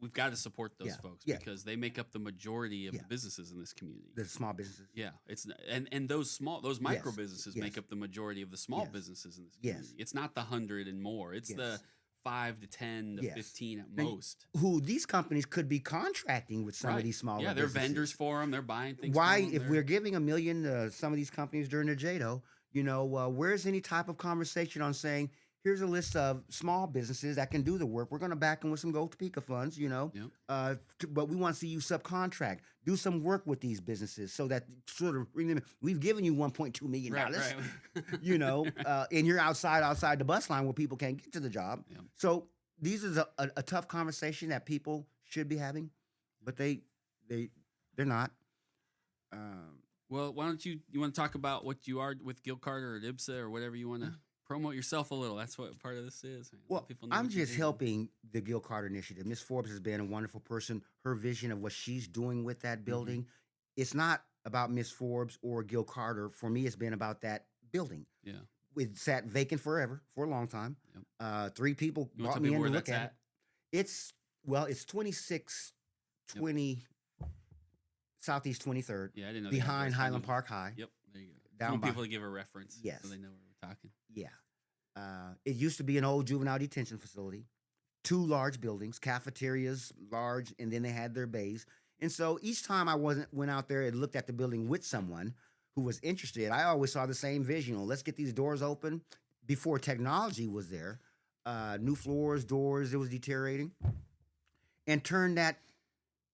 we've got to support those folks because they make up the majority of the businesses in this community. The small businesses. Yeah, it's and those micro businesses make up the majority of the small businesses in this community. It's not the 100 and more. It's the 5 to 10 to 15 at most. Who these companies could be contracting with some of these smaller businesses. They're vendors for them. They're buying things. Why, from them, if we're giving $1 million to some of these companies during the JEDO, where's any type of conversation on saying, here's a list of small businesses that can do the work. We're going to back them with some Go Topeka funds, but we want to see you subcontract, do some work with these businesses so that sort of bring them in. We've given you $1.2 million, and you're outside the bus line where people can't get to the job. Yeah. So these is a tough conversation that people should be having. but they're not. Um, Well, why don't you want to talk about what you are with Gil Carter at IBSA or whatever you want to promote yourself a little. That's what part of this is. Man. Let well, people know I'm what you just do. helping the Gil Carter Initiative. Miss Forbes has been a wonderful person. Her vision of what she's doing with that building, it's not about Miss Forbes or Gil Carter. For me, it's been about that building. Yeah. It sat vacant forever for a long time. Yep. 3 people You want to brought tell me people in where to look that's at at? it. It's 2620 Southeast 23rd, Yeah, I didn't know. the behind address. I Highland knew- Park High. Yep. There you go. Down I want by- people to give a reference. Yes. So they know where we're talking. Yeah. It used to be an old juvenile detention facility, 2 large buildings, cafeterias, large, and then they had their bays. And so each time I went out there and looked at the building with someone who was interested, I always saw the same vision. Let's get these doors open. Before technology was there, new floors, doors, it was deteriorating, and turn that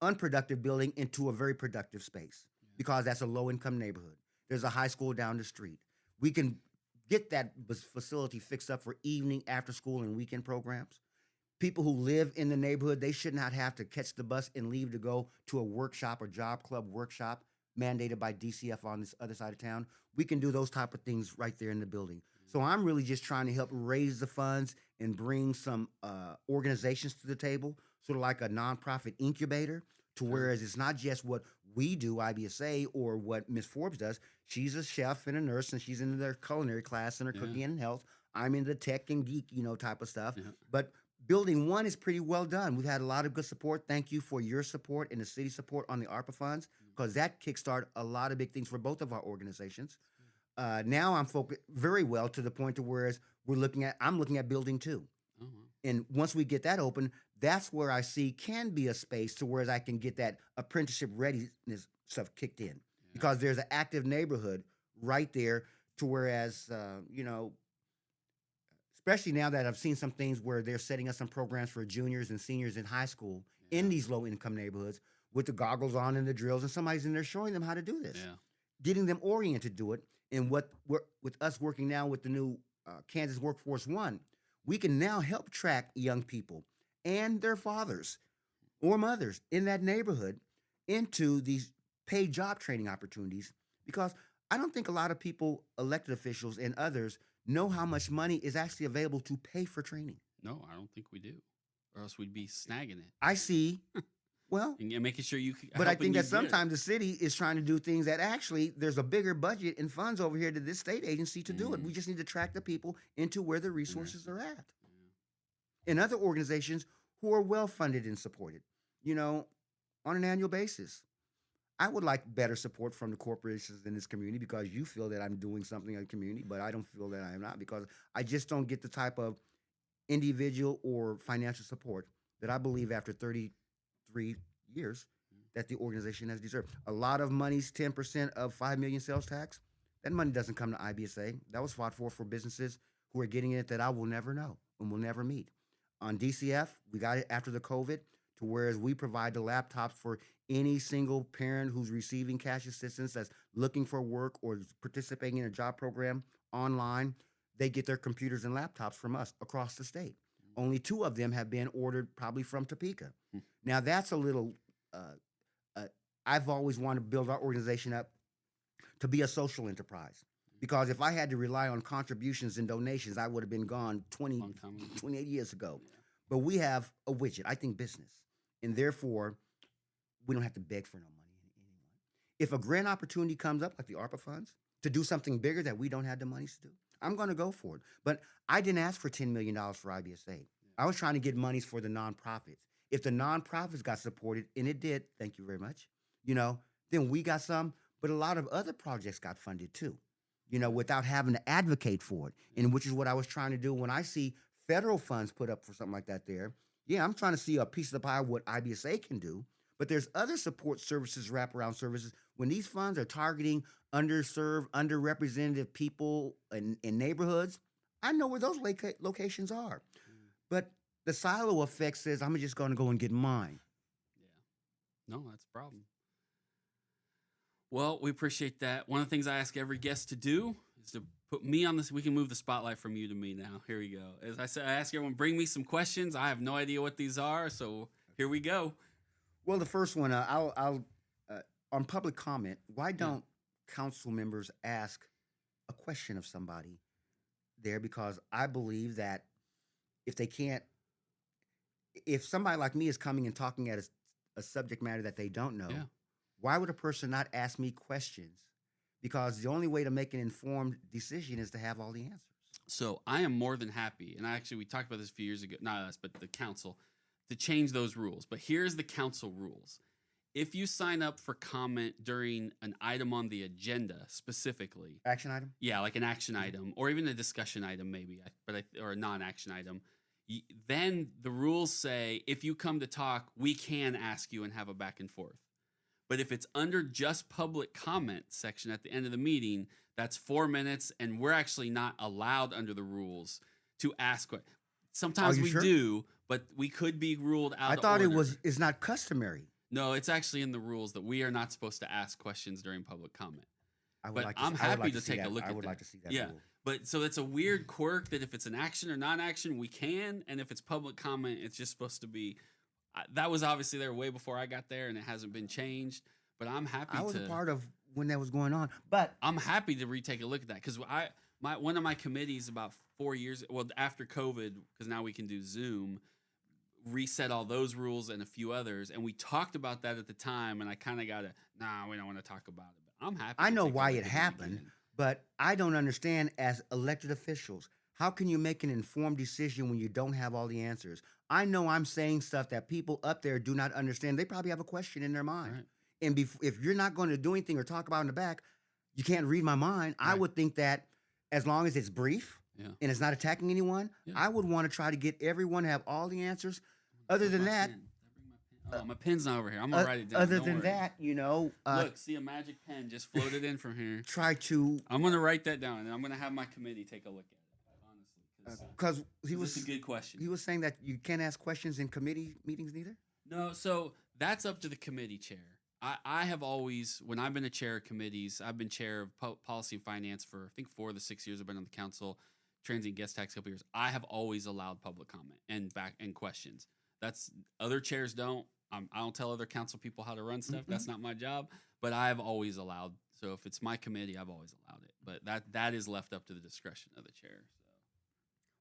unproductive building into a very productive space because that's a low income neighborhood. There's a high school down the street. We can get that facility fixed up for evening, after school, and weekend programs. People who live in the neighborhood, they should not have to catch the bus and leave to go to a workshop or job club workshop mandated by DCF on this other side of town. We can do those type of things right there in the building. So I'm really just trying to help raise the funds and bring some organizations to the table, sort of like a nonprofit incubator, to whereas it's not just what we do, IBSA, or what Miss Forbes does. She's a chef and a nurse, and she's into their culinary class and her cooking and health. I'm into tech and geek, type of stuff. Yeah. But building 1 is pretty well done. We've had a lot of good support. Thank you for your support and the city support on the ARPA funds, because that kickstarted a lot of big things for both of our organizations. Now I'm focused very well to the point to whereas I'm looking at building 2. Oh, wow. And once we get that open, that's where I see can be a space to where I can get that apprenticeship readiness stuff kicked in, because there's an active neighborhood right there to whereas, especially now that I've seen some things where they're setting up some programs for juniors and seniors in high school in these low income neighborhoods with the goggles on and the drills, and somebody's in there showing them how to do this, Yeah. getting them oriented to it. And with us working now with the new Kansas Workforce One, we can now help track young people and their fathers or mothers in that neighborhood into these paid job training opportunities, because I don't think a lot of people, elected officials and others, know how much money is actually available to pay for training. No, I don't think we do, or else we'd be snagging it I see. Well, and making sure you. but I helping think you that get it. sometimes the city is trying to do things that actually there's a bigger budget and funds over here to this state agency to do it. We just need to track the people into where the resources are at. And other organizations who are well funded and supported, on an annual basis. I would like better support from the corporations in this community, because you feel that I'm doing something in the community, but I don't feel that I am not, because I just don't get the type of individual or financial support that I believe after 33 years that the organization has deserved. A lot of money's 10% of 5 million sales tax. That money doesn't come to IBSA. That was fought for businesses who are getting it that I will never know and will never meet. On DCF, we got it after the COVID, to whereas we provide the laptops for any single parent who's receiving cash assistance that's looking for work or is participating in a job program online. They get their computers and laptops from us across the state. Only 2 of them have been ordered, probably from Topeka. Now that's a little. I've always wanted to build our organization up to be a social enterprise, because if I had to rely on contributions and donations, I would have been gone 28 years ago. But we have a widget, I think business, and therefore we don't have to beg for no money anymore. If a grant opportunity comes up, like the ARPA funds, to do something bigger that we don't have the money to do, I'm going to go for it. But I didn't ask for $10 million for IBSA. I was trying to get monies for the nonprofits. If the nonprofits got supported, and it did, thank you very much, then we got some, but a lot of other projects got funded too, without having to advocate for it. And which is what I was trying to do when I see federal funds put up for something like that there. Yeah, I'm trying to see a piece of the pie of what IBSA can do, but there's other support services, wraparound services. When these funds are targeting underserved, underrepresented people in neighborhoods, I know where those locations are. But the silo effect says, I'm just going to go and get mine. Yeah. No, that's a problem. Well, we appreciate that. One of the things I ask every guest to do is to put me on this. We can move the spotlight from you to me now. Here we go. As I said, I ask everyone, bring me some questions. I have no idea what these are, so here we go. Well, the first one, I'll on public comment. Why don't council members ask a question of somebody there? Because I believe that if they can't, if somebody like me is coming and talking at a subject matter that they don't know, Yeah. why would a person not ask me questions? Because the only way to make an informed decision is to have all the answers. So I am more than happy, and we talked about this a few years ago, not us, but the council, to change those rules. But here's the council rules. If you sign up for comment during an item on the agenda specifically, Action item? yeah, like an action item or even a discussion item, maybe, or a non-action item, then the rules say if you come to talk, we can ask you and have a back and forth. But if it's under just public comment section at the end of the meeting, that's 4 minutes, and we're actually not allowed under the rules to ask. Sometimes you we sure? do, but we could be ruled out. I thought order. it's not customary. No, it's actually in the rules that we are not supposed to ask questions during public comment. I would But like to, I'm I would happy like to see take a that. look I at would that. like to see that Yeah. rule. But so it's a weird quirk that if it's an action or non-action, we can, and if it's public comment, it's just supposed to be. That was obviously there way before I got there, and it hasn't been changed. But I'm happy. I was a part of when that was going on, but I'm happy to retake a look at that because one of my committees about 4 years, well, after COVID, because now we can do Zoom, reset all those rules and a few others, and we talked about that at the time, and I kind of got to, we don't want to talk about it. But I'm happy. I to know take a why look it at happened. again. But I don't understand as elected officials, how can you make an informed decision when you don't have all the answers? I know I'm saying stuff that people up there do not understand. They probably have a question in their mind. Right. And if you're not going to do anything or talk about in the back, you can't read my mind. I Right. would think that as long as it's brief Yeah. and it's not attacking anyone, Yeah. I would want to try to get everyone to have all the answers. Other than Where's my that, pen? Did I bring my pen? Oh, my pen's not over here. I'm gonna write it down. other Don't than worry. that, Look, see a magic pen just floated in from here. try to I'm gonna write that down, and I'm gonna have my committee take a look at it. Honestly, because he it's was a good question. he was saying that you can't ask questions in committee meetings neither. No, so that's up to the committee chair. I have always, when I've been a chair of committees, I've been chair of policy and finance for I think 4 of the 6 years I've been on the council, transient guest tax a couple years. I have always allowed public comment and questions. That's other chairs don't. I don't tell other council people how to run stuff. That's not my job. But I've always allowed. So if it's my committee, I've always allowed it. But that is left up to the discretion of the chair. So.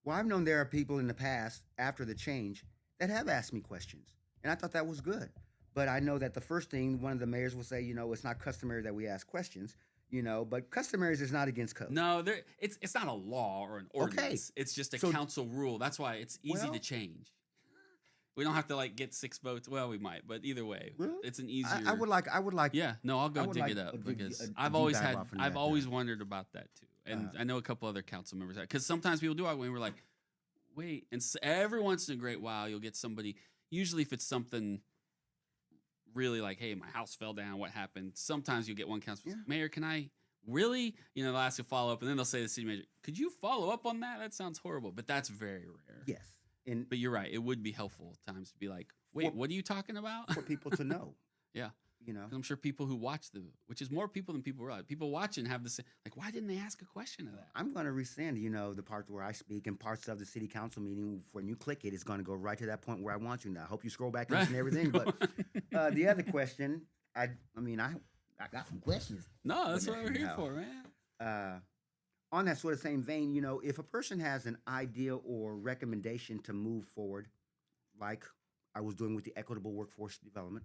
Well, I've known there are people in the past after the change that have asked me questions, and I thought that was good. But I know that the first thing one of the mayors will say, it's not customary that we ask questions, but customaries is not against code. No, it's not a law or an ordinance. It's just a council rule. That's why it's easy to change. We don't have to get 6 votes. Well, we might, but either way, Really? it's an easier. I would like. Yeah, no, I'll go would dig like it up a deep- because a I've deep always dive had, off into I've that, always yeah. wondered about that too, and I know a couple other council members because sometimes people do it when we're like, wait, and every once in a great while you'll get somebody. Usually, if it's something really like, hey, my house fell down, what happened? Sometimes you'll get one council, mayor, can I really? They'll ask a follow up, and then they'll say to the city manager, could you follow up on that? That sounds horrible, but that's very rare. Yes, But you're right. It would be helpful at times to be like, wait, what are you talking about? for people to know. Yeah. 'Cause I'm sure people who watch which is more people than people realize. People watching have the same, why didn't they ask a question of that? I'm going to rescind, the part where I speak and parts of the city council meeting. When you click it, it's going to go right to that point where I want you now. I hope you scroll back and everything. But the other question, I got some questions. No, that's But what we're here no. for, man. On that sort of same vein, if a person has an idea or recommendation to move forward, like I was doing with the equitable workforce development,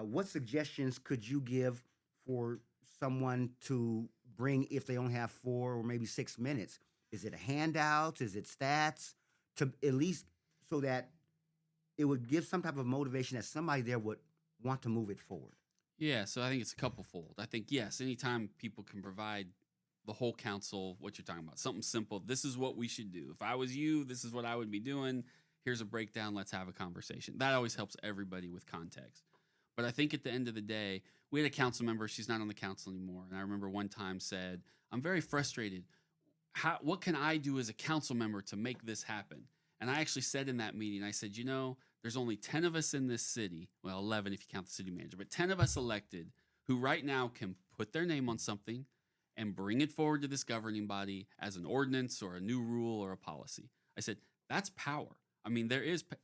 what suggestions could you give for someone to bring if they only have 4 or maybe 6 minutes? Is it a handout? Is it stats? To at least so that it would give some type of motivation that somebody there would want to move it forward. Yeah, so I think it's a couple fold. I think, yes, anytime people can provide the whole council what you're talking about, something simple, this is what we should do. If I was you, this is what I would be doing. Here's a breakdown. Let's have a conversation. That always helps everybody with context. But I think at the end of the day, we had a council member. She's not on the council anymore. And I remember one time said, I'm very frustrated. What can I do as a council member to make this happen? And I actually said in that meeting, I said, there's only 10 of us in this city. Well, 11 if you count the city manager, but 10 of us elected who right now can put their name on something and bring it forward to this governing body as an ordinance or a new rule or a policy. I said, that's power. I mean,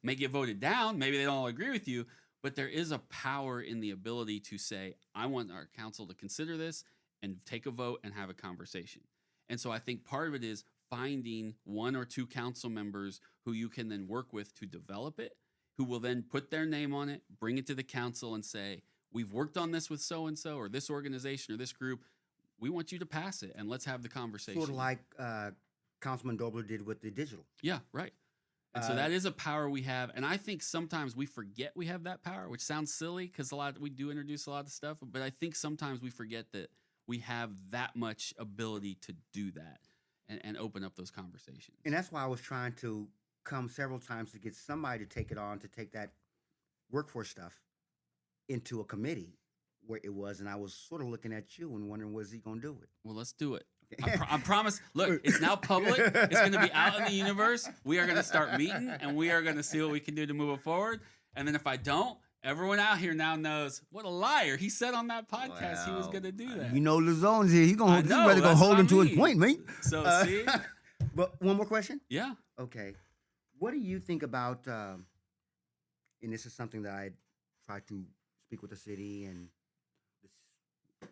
may get voted down. Maybe they don't all agree with you, But there is a power in the ability to say, I want our council to consider this and take a vote and have a conversation. And so I think part of it is finding one or two council members who you can then work with to develop it, who will then put their name on it, bring it to the council and say, we've worked on this with so-and-so or this organization or this group. We want you to pass it and let's have the conversation. Sort of like Councilman Dobler did with the digital. Yeah, right. And so that is a power we have. And I think sometimes we forget we have that power, which sounds silly because we do introduce a lot of stuff. But I think sometimes we forget that we have that much ability to do that and open up those conversations. And that's why I was trying to come several times to get somebody to take it on, to take that workforce stuff into a committee where it was. And I was sort of looking at you and wondering, was he going to do it? Well, let's do it. I promise. Look, it's now public. It's going to be out in the universe. We are going to start meeting, and we are going to see what we can do to move it forward. And then if I don't, everyone out here now knows what a liar. He said on that podcast he was going to do that. You know, Lazone's here. He's I know, going to that's hold what him I to his mean. point, mate. So, see? But one more question. Yeah. Okay. What do you think about, and this is something that I try to speak with the city and the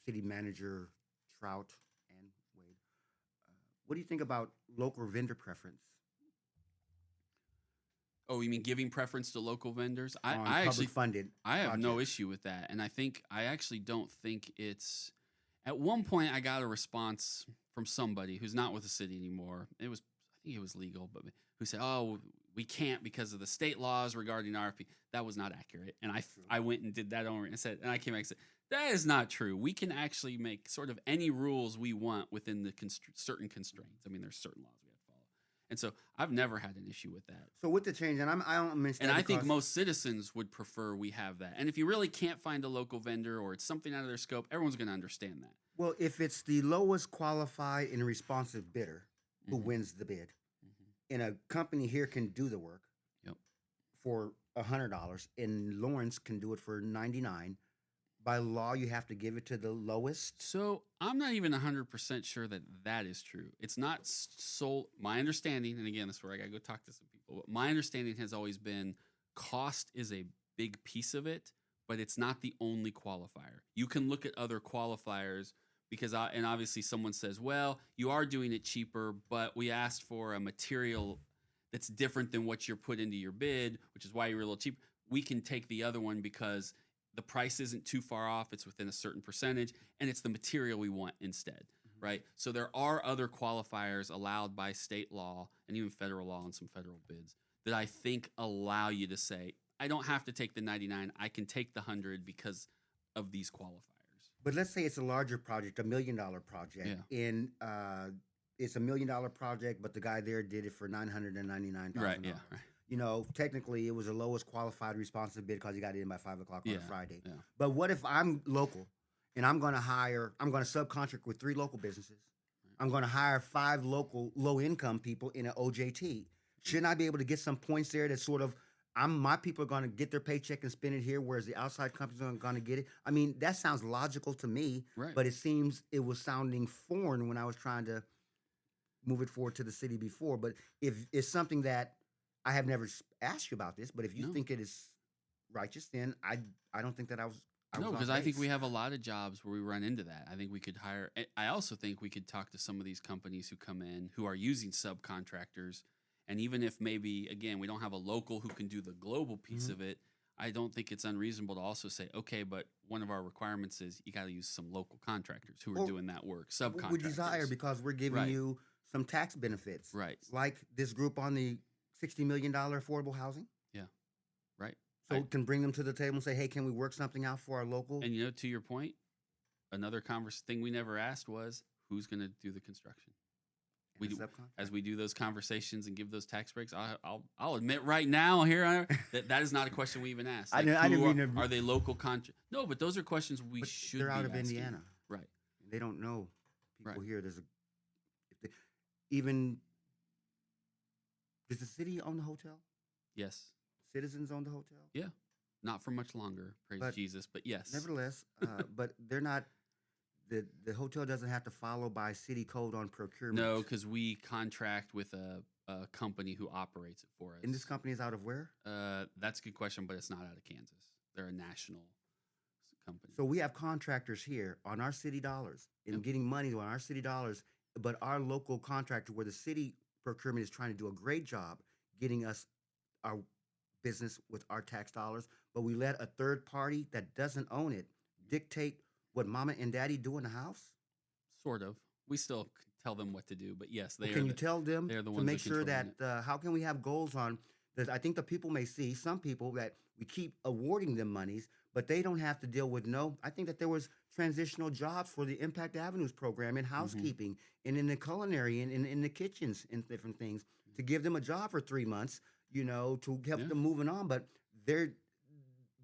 city manager, Trout and Wade. What do you think about local vendor preference? Oh, you mean giving preference to local vendors? On I actually public funded. I have no projects? issue with that. And I actually don't think it's at one point I got a response from somebody who's not with the city anymore. I think it was legal, but who said, "Oh, we can't because of the state laws regarding RFP." That was not accurate. And I went and did that over and said, and I came back and said, that is not true. We can actually make sort of any rules we want within the certain constraints. I mean, there's certain laws we have to follow. And so I've never had an issue with that. So with the change, and I don't mention And that I think because- most citizens would prefer we have that. And if you really can't find a local vendor or it's something out of their scope, everyone's going to understand that. Well, if it's the lowest qualified and responsive bidder who Mhm. wins the bid, Mhm. and a company here can do the work Yep. for $100, and Lawrence can do it for $99. By law, you have to give it to the lowest. So I'm not even 100% sure that is true. It's not my understanding, and again, this is where I got to go talk to some people, but my understanding has always been cost is a big piece of it, but it's not the only qualifier. You can look at other qualifiers because, and obviously someone says, well, you are doing it cheaper, but we asked for a material that's different than what you're put into your bid, which is why you're a little cheap. We can take the other one because the price isn't too far off. It's within a certain percentage, and it's the material we want instead, right? So there are other qualifiers allowed by state law and even federal law and some federal bids that I think allow you to say, I don't have to take the 99. I can take the 100 because of these qualifiers. But let's say it's a larger project, $1 million project, and it's $1 million project, but the guy there did it for $999,000. Right, yeah, right. You know, technically, it was the lowest qualified responsive bid because he got it in by 5 o'clock on a Yeah, Friday. yeah. But what if I'm local and I'm going to subcontract with 3 local businesses? I'm going to hire 5 local low-income people in an OJT. Shouldn't I be able to get some points there that sort of, my people are going to get their paycheck and spend it here, whereas the outside companies are going to get it? I mean, that sounds logical to me, Right. but it seems it was sounding foreign when I was trying to move it forward to the city before. But if it's something that I have never asked you about this, but if you No. think it is righteous, then I don't think that I was No, off because I think base. we have a lot of jobs where we run into that. I think we could hire. I also think we could talk to some of these companies who come in who are using subcontractors. And even if maybe, again, we don't have a local who can do the global piece Mhm. of it, I don't think it's unreasonable to also say, okay, but one of our requirements is you got to use some local contractors who are Well, doing that work, We subcontractors. desire because we're giving Right. you some tax benefits, Right, like this group on the $60 million affordable housing. right. So I- it can bring them to the table and say, hey, can we work something out for our local? And to your point, another thing we never asked was who's going to do the construction. and we a do- subcontract? As we do those conversations and give those tax breaks, I'll admit right now here that is not a question we even asked. I didn't who mean to- are they local contract? No, but those are questions we But should. they're be out of asking. Indiana. right? They don't know people Right. here. Does the city own the hotel? Yes, Citizens own the hotel? not for much longer. Praise But Jesus, but yes, Nevertheless, but they're not. The hotel doesn't have to follow by city code on procurement. no, because we contract with a company who operates it for us. And this company is out of where? That's a good question, but it's not out of Kansas. They're a national company. So we have contractors here on our city dollars and Yep. getting money on our city dollars, but our local contractor, where the city procurement is trying to do a great job getting us our business with our tax dollars, but we let a third party that doesn't own it dictate what mama and daddy do in the house. Sort of. We still tell them what to do, but yes, Well, they can are. you tell them they're the to ones make that sure control that it. how can we have goals on that? I think the people may see some people that we keep awarding them monies, but they don't have to deal with no. I think that there was transitional jobs for the Impact Avenues program in housekeeping and in the culinary and in the kitchens and different things to give them a job for 3 months, you know, to help Yeah. them moving on. But they're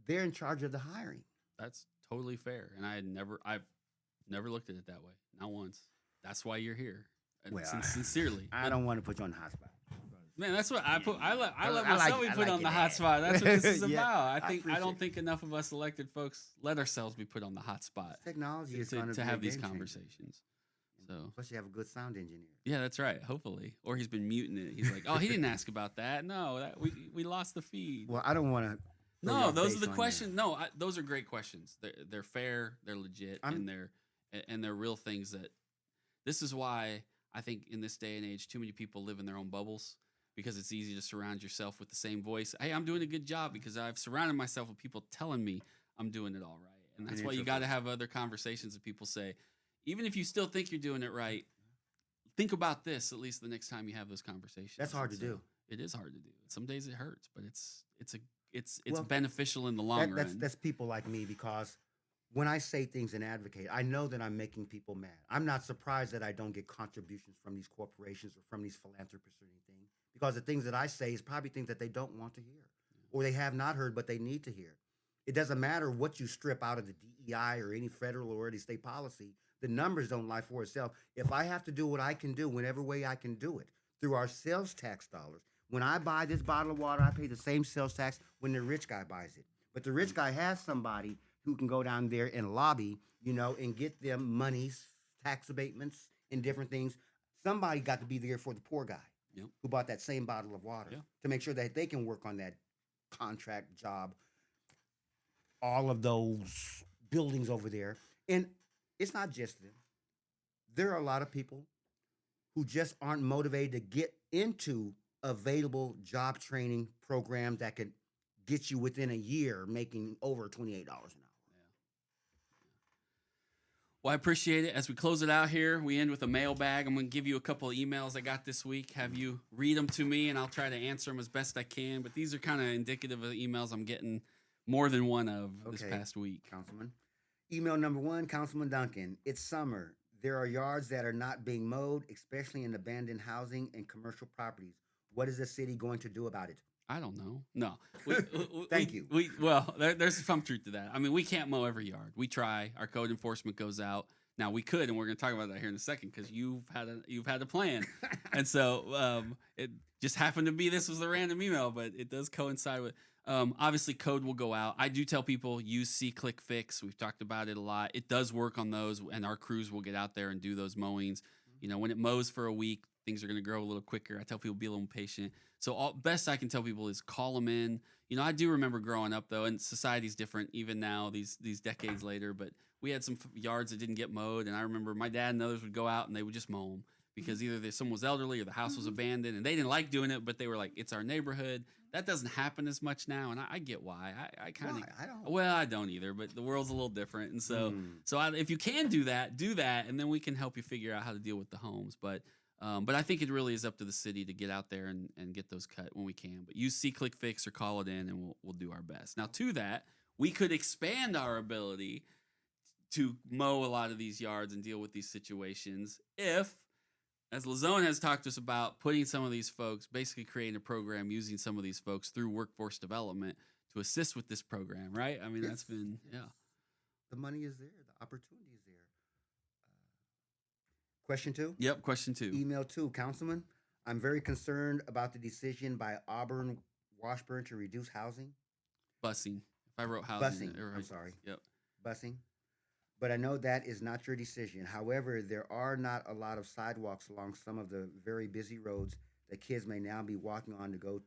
in charge of the hiring. That's totally fair, and I've never looked at it that way, not once. That's why you're here. And Well, sincerely, I don't want to put you on the hot spot. man, that's what I put. I let I myself like- be I put like on it, the man. hot spot. That's what this is Yeah, about. I I don't appreciate think enough of us elected folks let ourselves be put on the hot spot Technology is to going to be a have these game changer. conversations. So Plus, you have a good sound engineer. yeah, that's right. Hopefully, or he's been muting it. He's like, oh, he didn't ask about that. No, we lost the feed. Well, I don't want to. No, those are the questions. No, those are great questions. They're fair, they're legit, and they're real things. That this is why I think in this day and age, too many people live in their own bubbles because it's easy to surround yourself with the same voice. Hey, I'm doing a good job because I've surrounded myself with people telling me I'm doing it all right, and that's why you got to have other conversations that people say, even if you still think you're doing it right. Think about this at least the next time you have those conversations. That's hard to do. It is hard to do. Some days it hurts, but it's Well, beneficial in the long run. That's people like me because when I say things and advocate, I know that I'm making people mad. I'm not surprised that I don't get contributions from these corporations or from these philanthropists or anything because the things that I say is probably things that they don't want to hear or they have not heard but they need to hear. It doesn't matter what you strip out of the DEI or any federal or any state policy. The numbers don't lie for itself. If I have to do what I can do, whatever way I can do it, through our sales tax dollars, when I buy this bottle of water, I pay the same sales tax when the rich guy buys it. But the rich guy has somebody who can go down there and lobby, you know, and get them monies, tax abatements, and different things. Somebody got to be there for the poor guy who bought that same bottle of water to make sure that they can work on that contract job, all of those buildings over there. And it's not just them. There are a lot of people who just aren't motivated to get into available job training program that could get you within a year making over $28 an hour. Well, I appreciate it. As we close it out here, we end with a mailbag. I'm going to give you a couple of emails I got this week. Have you read them to me, and I'll try to answer them as best I can. But these are kind of indicative of the emails I'm getting more than one of this past week. Councilman. Email number 1, Councilman Duncan. It's summer. There are yards that are not being mowed, especially in abandoned housing and commercial properties. What is the city going to do about it? I don't know. No. Thank you. There's some truth to that. I mean, we can't mow every yard. We try. Our code enforcement goes out. Now we could, and we're going to talk about that here in a second because you've had a plan, and so it just happened to be this was the random email, but it does coincide with. Obviously, code will go out. I do tell people use C-Click Fix. We've talked about it a lot. It does work on those, and our crews will get out there and do those mowings. You know, when it mows for a week, things are going to grow a little quicker. I tell people be a little patient. So best I can tell people is call them in. You know, I do remember growing up though, and society's different even now, these decades later. But we had some yards that didn't get mowed, and I remember my dad and others would go out and they would just mow them because either someone was elderly or the house was abandoned, and they didn't like doing it, but they were like, it's our neighborhood. That doesn't happen as much now, and I get why. I kind of I don't either, but the world's a little different, and so if you can do that, and then we can help you figure out how to deal with the homes. But I think it really is up to the city to get out there and get those cut when we can. But use C-Click Fix or call it in, and we'll do our best. Now, to that, we could expand our ability to mow a lot of these yards and deal with these situations if, as Lazone has talked to us about, putting some of these folks, basically creating a program using some of these folks through workforce development to assist with this program, right? I mean, that's been, The money is there. The opportunity is there. Question 2? Yep, question 2. Email 2, Councilman. I'm very concerned about the decision by Auburn Washburn to reduce housing. Busing. If I wrote housing. Busing. I'm sorry. Yep. Busing. But I know that is not your decision. However, there are not a lot of sidewalks along some of the very busy roads that kids may now be walking on to go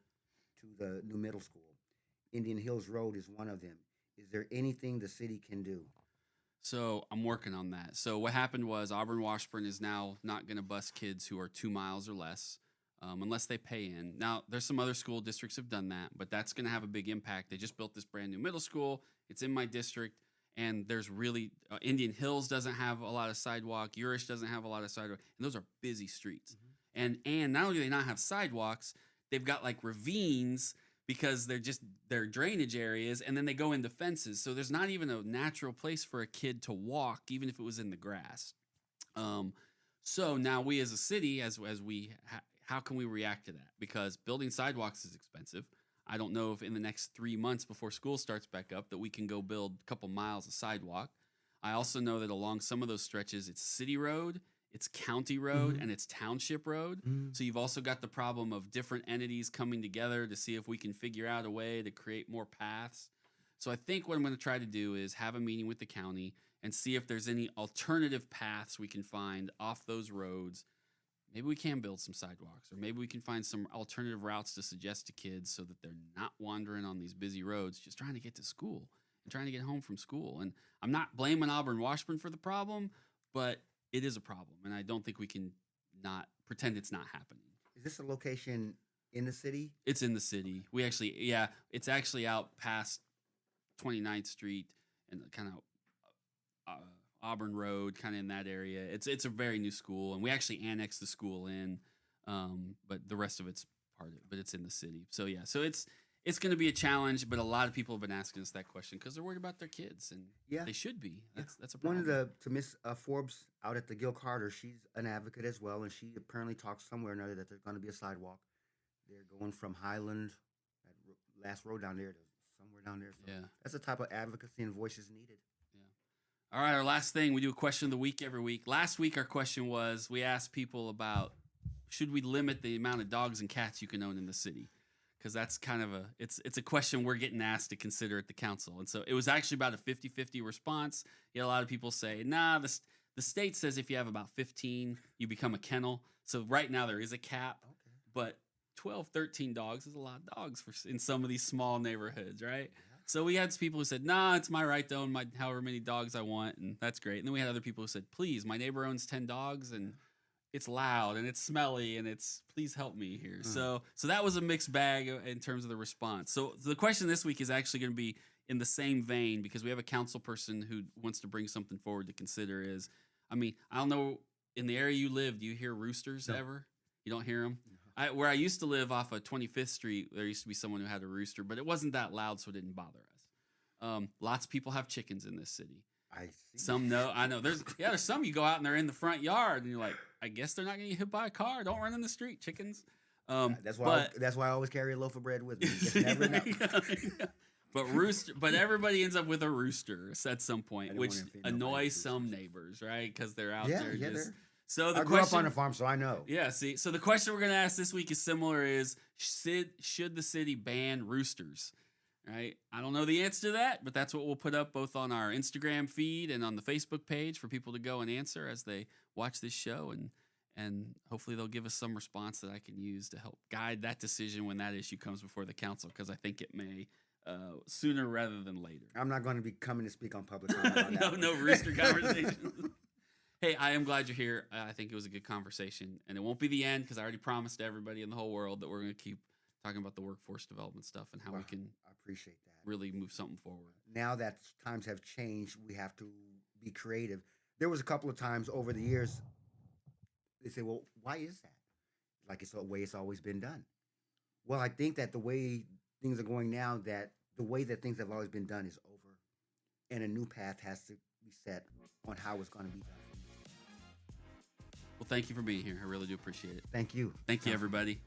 to the new middle school. Indian Hills Road is one of them. Is there anything the city can do? So I'm working on that. So what happened was Auburn Washburn is now not going to bus kids who are 2 miles or less unless they pay in. Now, there's some other school districts have done that, but that's going to have a big impact. They just built this brand new middle school. It's in my district, and there's really Indian Hills doesn't have a lot of sidewalk. Urish doesn't have a lot of sidewalk, and those are busy streets. And not only do they not have sidewalks, they've got like ravines because they're drainage areas, and then they go into fences. So there's not even a natural place for a kid to walk, even if it was in the grass. So now we as a city, how can we react to that? Because building sidewalks is expensive. I don't know if in the next 3 months before school starts back up that we can go build a couple miles of sidewalk. I also know that along some of those stretches, it's city road, it's county road, and it's township road. So you've also got the problem of different entities coming together to see if we can figure out a way to create more paths. So I think what I'm going to try to do is have a meeting with the county and see if there's any alternative paths we can find off those roads. Maybe we can build some sidewalks, or maybe we can find some alternative routes to suggest to kids so that they're not wandering on these busy roads just trying to get to school and trying to get home from school. And I'm not blaming Auburn Washburn for the problem, but it is a problem, and I don't think we can not pretend it's not happening. Is this a location in the city? It's in the city. It's actually out past 29th Street and kind of Auburn Road, kind of in that area. It's a very new school, and we actually annexed the school in, but the rest of it's part of it, but it's in the city. So yeah, so it's going to be a challenge, but a lot of people have been asking us that question because they're worried about their kids, and they should be. That's a problem. To Miss Forbes out at the Gil Carter, she's an advocate as well, and she apparently talks somewhere or another that there's going to be a sidewalk. They're going from Highland, that last road down there, to somewhere down there. So that's the type of advocacy and voices needed. Yeah. All right, our last thing, we do a question of the week every week. Last week, our question was, we asked people about, should we limit the amount of dogs and cats you can own in the city? Because that's kind of it's a question we're getting asked to consider at the council. And so it was actually about a 50-50 response. You had a lot of people say, nah, the state says if you have about 15, you become a kennel. So right now there is a cap, but 12, 13 dogs is a lot of dogs in some of these small neighborhoods, right? Yeah. So we had people who said, nah, it's my right to own however many dogs I want, and that's great. And then we had other people who said, please, my neighbor owns 10 dogs, and it's loud and it's smelly and please help me here. So that was a mixed bag in terms of the response. So the question this week is actually going to be in the same vein, because we have a council person who wants to bring something forward to consider. I don't know, in the area you live, do you hear roosters ever? You don't hear them? No. Where I used to live off of 25th Street, there used to be someone who had a rooster, but it wasn't that loud, so it didn't bother us. Lots of people have chickens in this city. I see. Some know. I know. There's some you go out and they're in the front yard, and you're like, I guess they're not going to get hit by a car. Don't run in the street, chickens. That's why I always carry a loaf of bread with me. You just never know. But everybody ends up with a rooster at some point, which annoys some neighbors, right? Because they're out there just. So I grew up on a farm, so I know. Yeah. See, so the question we're going to ask this week is similar: should the city ban roosters? Right? I don't know the answer to that, but that's what we'll put up both on our Instagram feed and on the Facebook page for people to go and answer as they watch this show, and hopefully they'll give us some response that I can use to help guide that decision when that issue comes before the council, because I think it may sooner rather than later. I'm not going to be coming to speak on public comment on that. No rooster conversations. Hey, I am glad you're here. I think it was a good conversation, and it won't be the end, because I already promised to everybody in the whole world that we're going to keep talking about the workforce development stuff and how we can appreciate that. Really move something forward. Now that times have changed, we have to be creative. There was a couple of times over the years they say, well, why is that? Like, it's the way it's always been done. Well, I think that the way things are going now, that the way that things have always been done is over, and a new path has to be set on how it's going to be done. Well, thank you for being here. I really do appreciate it. Thank you. Thank you, everybody.